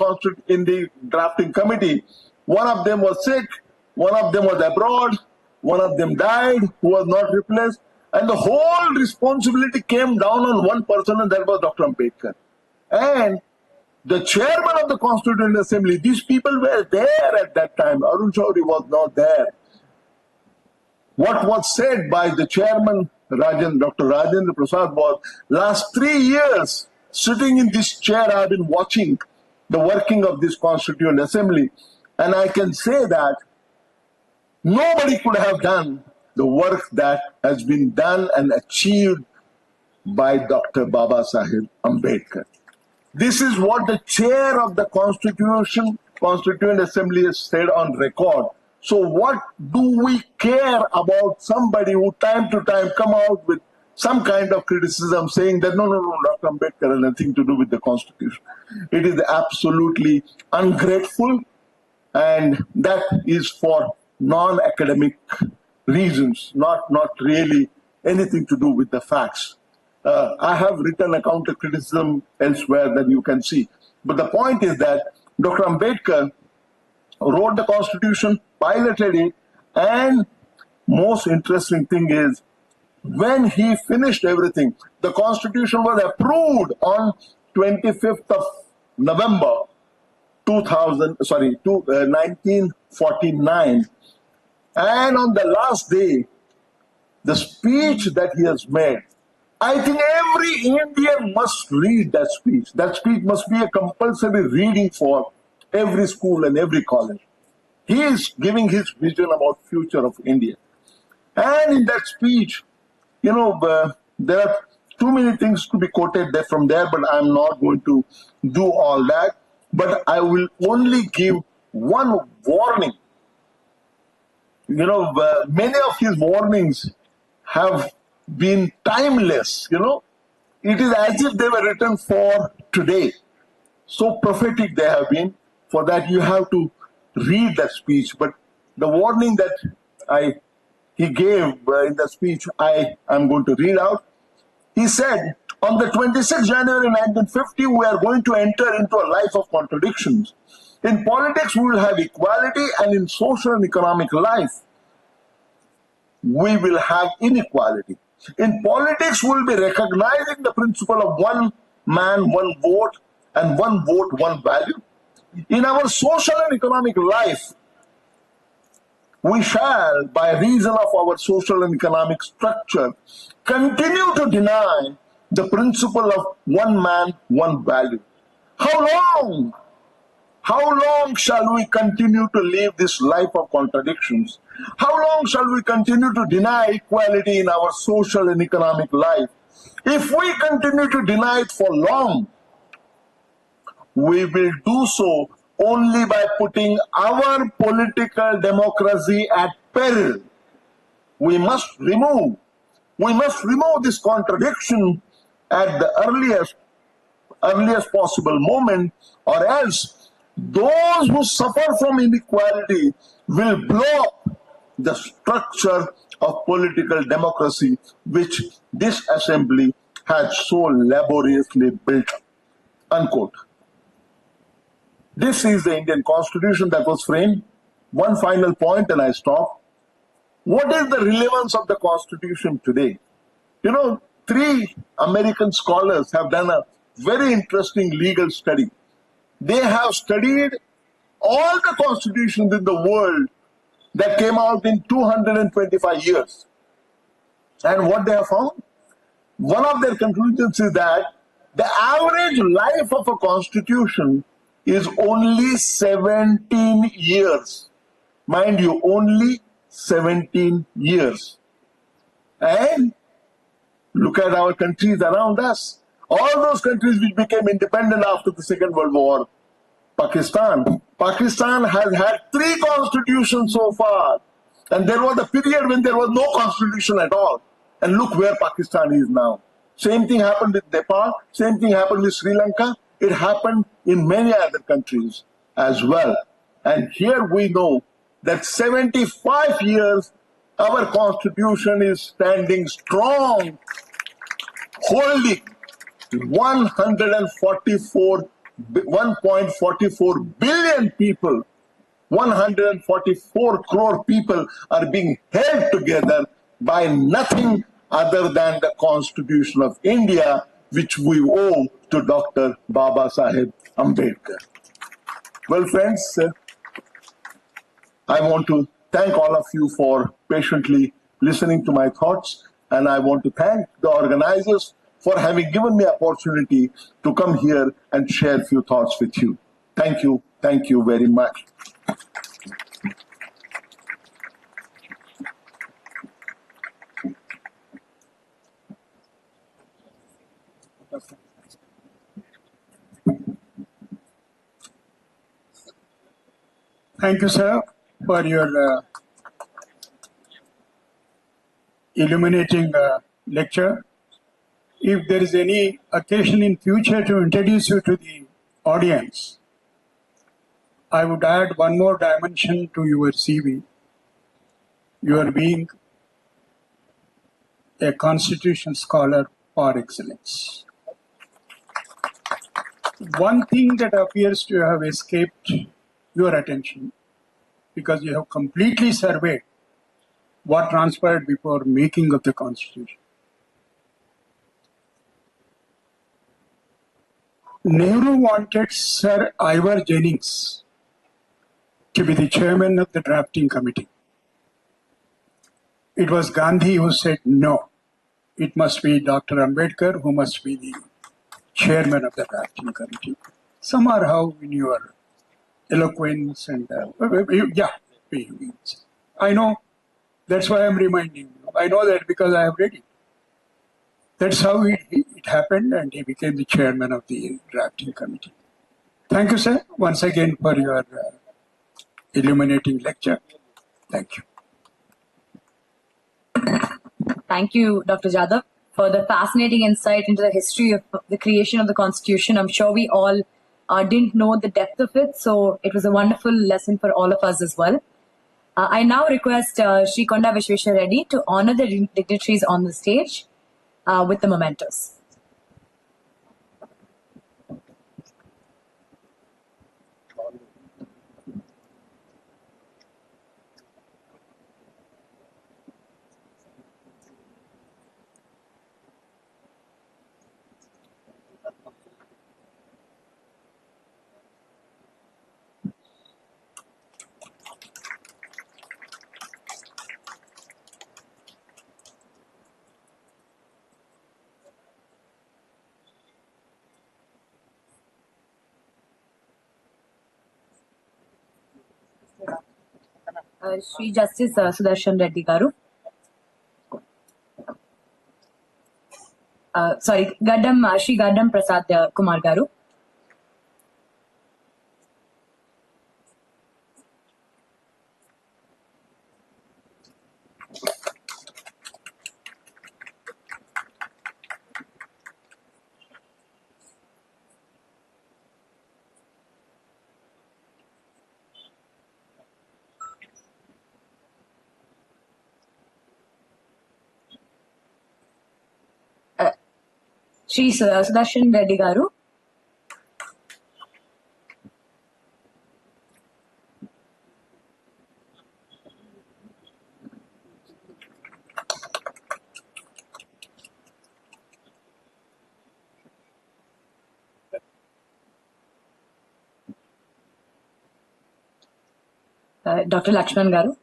drafting committee, one of them was sick, one of them was abroad, one of them died, who was not replaced, and the whole responsibility came down on one person, and that was Dr. Ambedkar. And the chairman of the Constituent Assembly, these people were there at that time. Arun Chaudhary was not there. What was said by the chairman, Dr. Rajendra Prasad, was, last 3 years, sitting in this chair, I have been watching the working of this Constituent Assembly, and I can say that nobody could have done the work that has been done and achieved by Dr. Baba Sahib Ambedkar. This is what the chair of the Constituent Assembly has said on record. So what do we care about somebody who time to time come out with some kind of criticism saying that no, Dr. Ambedkar has nothing to do with the Constitution. It is absolutely ungrateful, and that is for non-academic reasons, not really anything to do with the facts. I have written a counter criticism elsewhere that you can see. But the point is that Dr. Ambedkar wrote the Constitution, piloted it, and most interesting thing is, when he finished everything, the Constitution was approved on 25th of November 1949. And on the last day, the speech that he has made, I think every Indian must read that speech. That speech must be a compulsory reading for every school and every college. He is giving his vision about future of India. And in that speech, there are too many things to be quoted there from there, but I'm not going to do all that. But I will only give one warning. Many of his warnings have been timeless. It is as if they were written for today. So prophetic they have been. For that you have to read that speech. But the warning that he gave in the speech, I am going to read out. He said, on the 26th January 1950, we are going to enter into a life of contradictions. In politics, we will have equality, and in social and economic life, we will have inequality. In politics, we will be recognizing the principle of one man, one vote, and one vote, one value. In our social and economic life, we shall, by reason of our social and economic structure, continue to deny the principle of one man, one value. How long? How long shall we continue to live this life of contradictions? How long shall we continue to deny equality in our social and economic life? If we continue to deny it for long, we will do so only by putting our political democracy at peril. We must remove this contradiction at the earliest possible moment, or else those who suffer from inequality will blow up the structure of political democracy which this assembly had so laboriously built. Unquote. This is the Indian Constitution that was framed. One final point and I stop. What is the relevance of the Constitution today? 3 American scholars have done a very interesting legal study. They have studied all the constitutions in the world that came out in 225 years. And what they have found? One of their conclusions is that the average life of a constitution is only 17 years. Mind you, only 17 years. And look at our countries around us. All those countries which became independent after the Second World War. Pakistan has had 3 constitutions so far. And there was a period when there was no constitution at all. And look where Pakistan is now. Same thing happened with Nepal. Same thing happened with Sri Lanka. It happened in many other countries as well. And here we know that 75 years our constitution is standing strong, holding 1.44 billion people, 144 crore people are being held together by nothing other than the Constitution of India, which we owe to Dr. Baba Saheb Ambedkar. Well, friends, I want to thank all of you for patiently listening to my thoughts, and I want to thank the organizers for having given me opportunity to come here and share a few thoughts with you. Thank you very much. Thank you, sir, for your illuminating lecture. If there is any occasion in future to introduce you to the audience, I would add one more dimension to your CV. Your being a constitution scholar par excellence. One thing that appears to have escaped your attention, because you have completely surveyed what transpired before making of the Constitution. Nehru wanted Sir Ivor Jennings to be the chairman of the drafting committee. It was Gandhi who said no. It must be Dr. Ambedkar who must be the chairman of the drafting committee. Somehow in your eloquence and I know. That's why I'm reminding you. I know that because I have read it. That's how it happened, and he became the chairman of the drafting committee. Thank you, sir, once again for your illuminating lecture. Thank you. Thank you, Dr. Jadhav, for the fascinating insight into the history of the creation of the Constitution. I'm sure we all didn't know the depth of it, so it was a wonderful lesson for all of us as well. I now request Shri Konda Vishweshwar Reddy to honor the dignitaries on the stage with the mementos. Shri Justice Sudarshan Reddy Garu. Shri Gaddam Prasad Kumar Garu. Shri Sudarshan Reddy Garu. Dr. Lakshman Garu.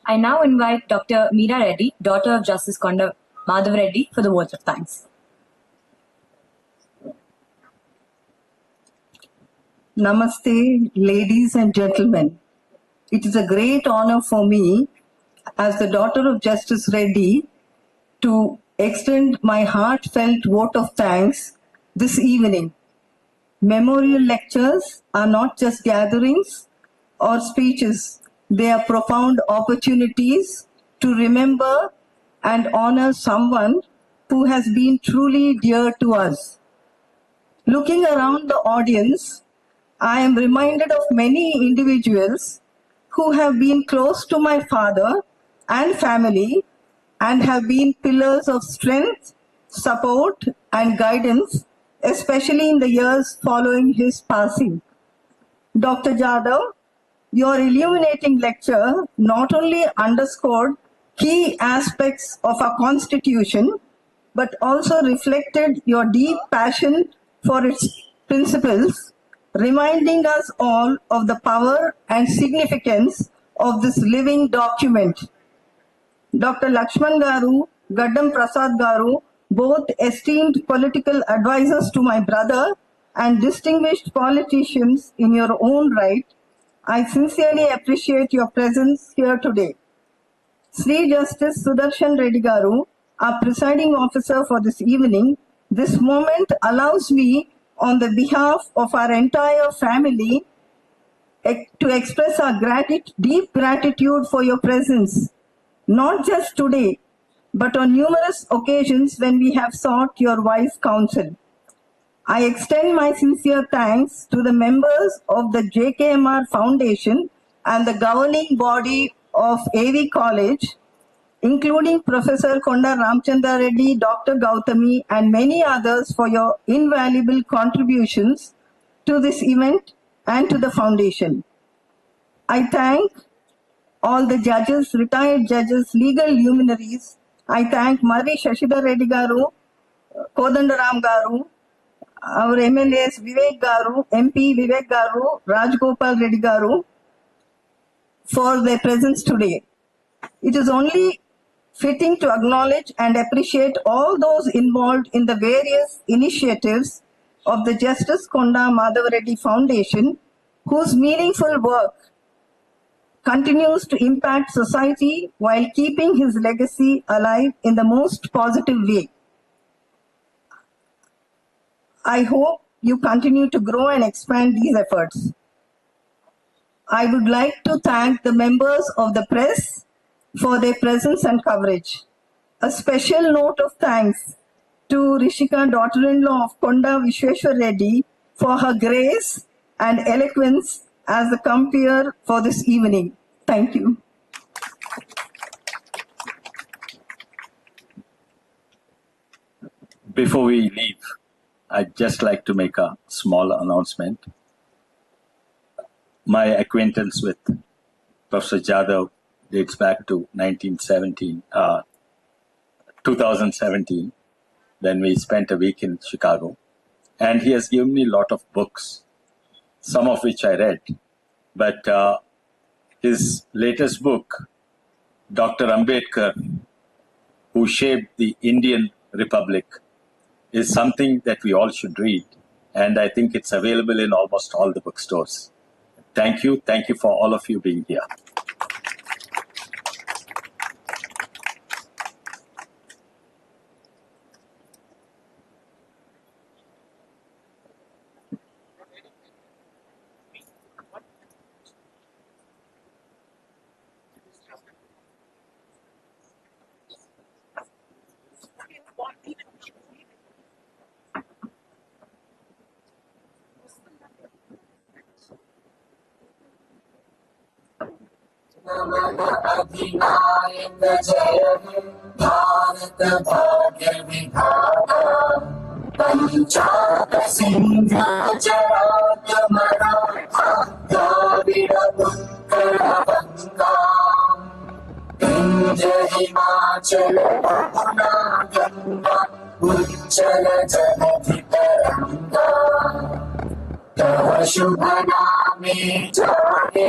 I now invite Dr. Meera Reddy, daughter of Justice Konda Madhava Reddy for the vote of thanks. Namaste, ladies and gentlemen. It is a great honor for me, as the daughter of Justice Reddy, to extend my heartfelt vote of thanks this evening. Memorial lectures are not just gatherings or speeches, they are profound opportunities to remember and honor someone who has been truly dear to us. Looking around the audience, I am reminded of many individuals who have been close to my father and family and have been pillars of strength, support, and guidance, especially in the years following his passing. Dr. Jadhav, your illuminating lecture not only underscored key aspects of our Constitution, but also reflected your deep passion for its principles, reminding us all of the power and significance of this living document. Dr. Lakshman Garu, Gaddam Prasad Garu, both esteemed political advisors to my brother and distinguished politicians in your own right, I sincerely appreciate your presence here today. Sri Justice Sudarshan Reddy Garu, our presiding officer for this evening, this moment allows me, on the behalf of our entire family, to express our deep gratitude for your presence, not just today, but on numerous occasions when we have sought your wise counsel. I extend my sincere thanks to the members of the JKMR Foundation and the governing body of AV College, including Professor Konda Ramchandra Reddy, Dr. Gautami, and many others for your invaluable contributions to this event and to the foundation. I thank all the judges, retired judges, legal luminaries. I thank Mari Shashidhar Reddy Garu, Kodandaram Garu, our MLAs Vivek Garu, MP Vivek Garu, Rajgopal Reddy Garu, for their presence today. It is only fitting to acknowledge and appreciate all those involved in the various initiatives of the Justice Konda Madhava Reddy Foundation, whose meaningful work continues to impact society while keeping his legacy alive in the most positive way. I hope you continue to grow and expand these efforts. I would like to thank the members of the press for their presence and coverage. A special note of thanks to Rishika, daughter-in-law of Konda Vishweshwar Reddy, for her grace and eloquence as the compeer for this evening. Thank you. Before we leave, I'd just like to make a small announcement. My acquaintance with Professor Jadhav dates back to 2017, when we spent a week in Chicago. And he has given me a lot of books, some of which I read. But his latest book, Dr. Ambedkar, who shaped the Indian Republic, is something that we all should read. And I think it's available in almost all the bookstores. Thank you. Thank you for all of you being here. अधिनायक जय हे भारत भाग्य विधाता पंचाक सिंह गुजरात मराठा द्राविड उत्कल बंगा विंध्य हिमाचल यमुना गंगा उज्जल जलधि तरंगा तव शुभ नामे जागे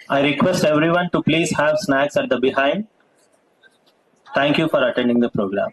I request everyone to please have snacks at the behind. Thank you for attending the program.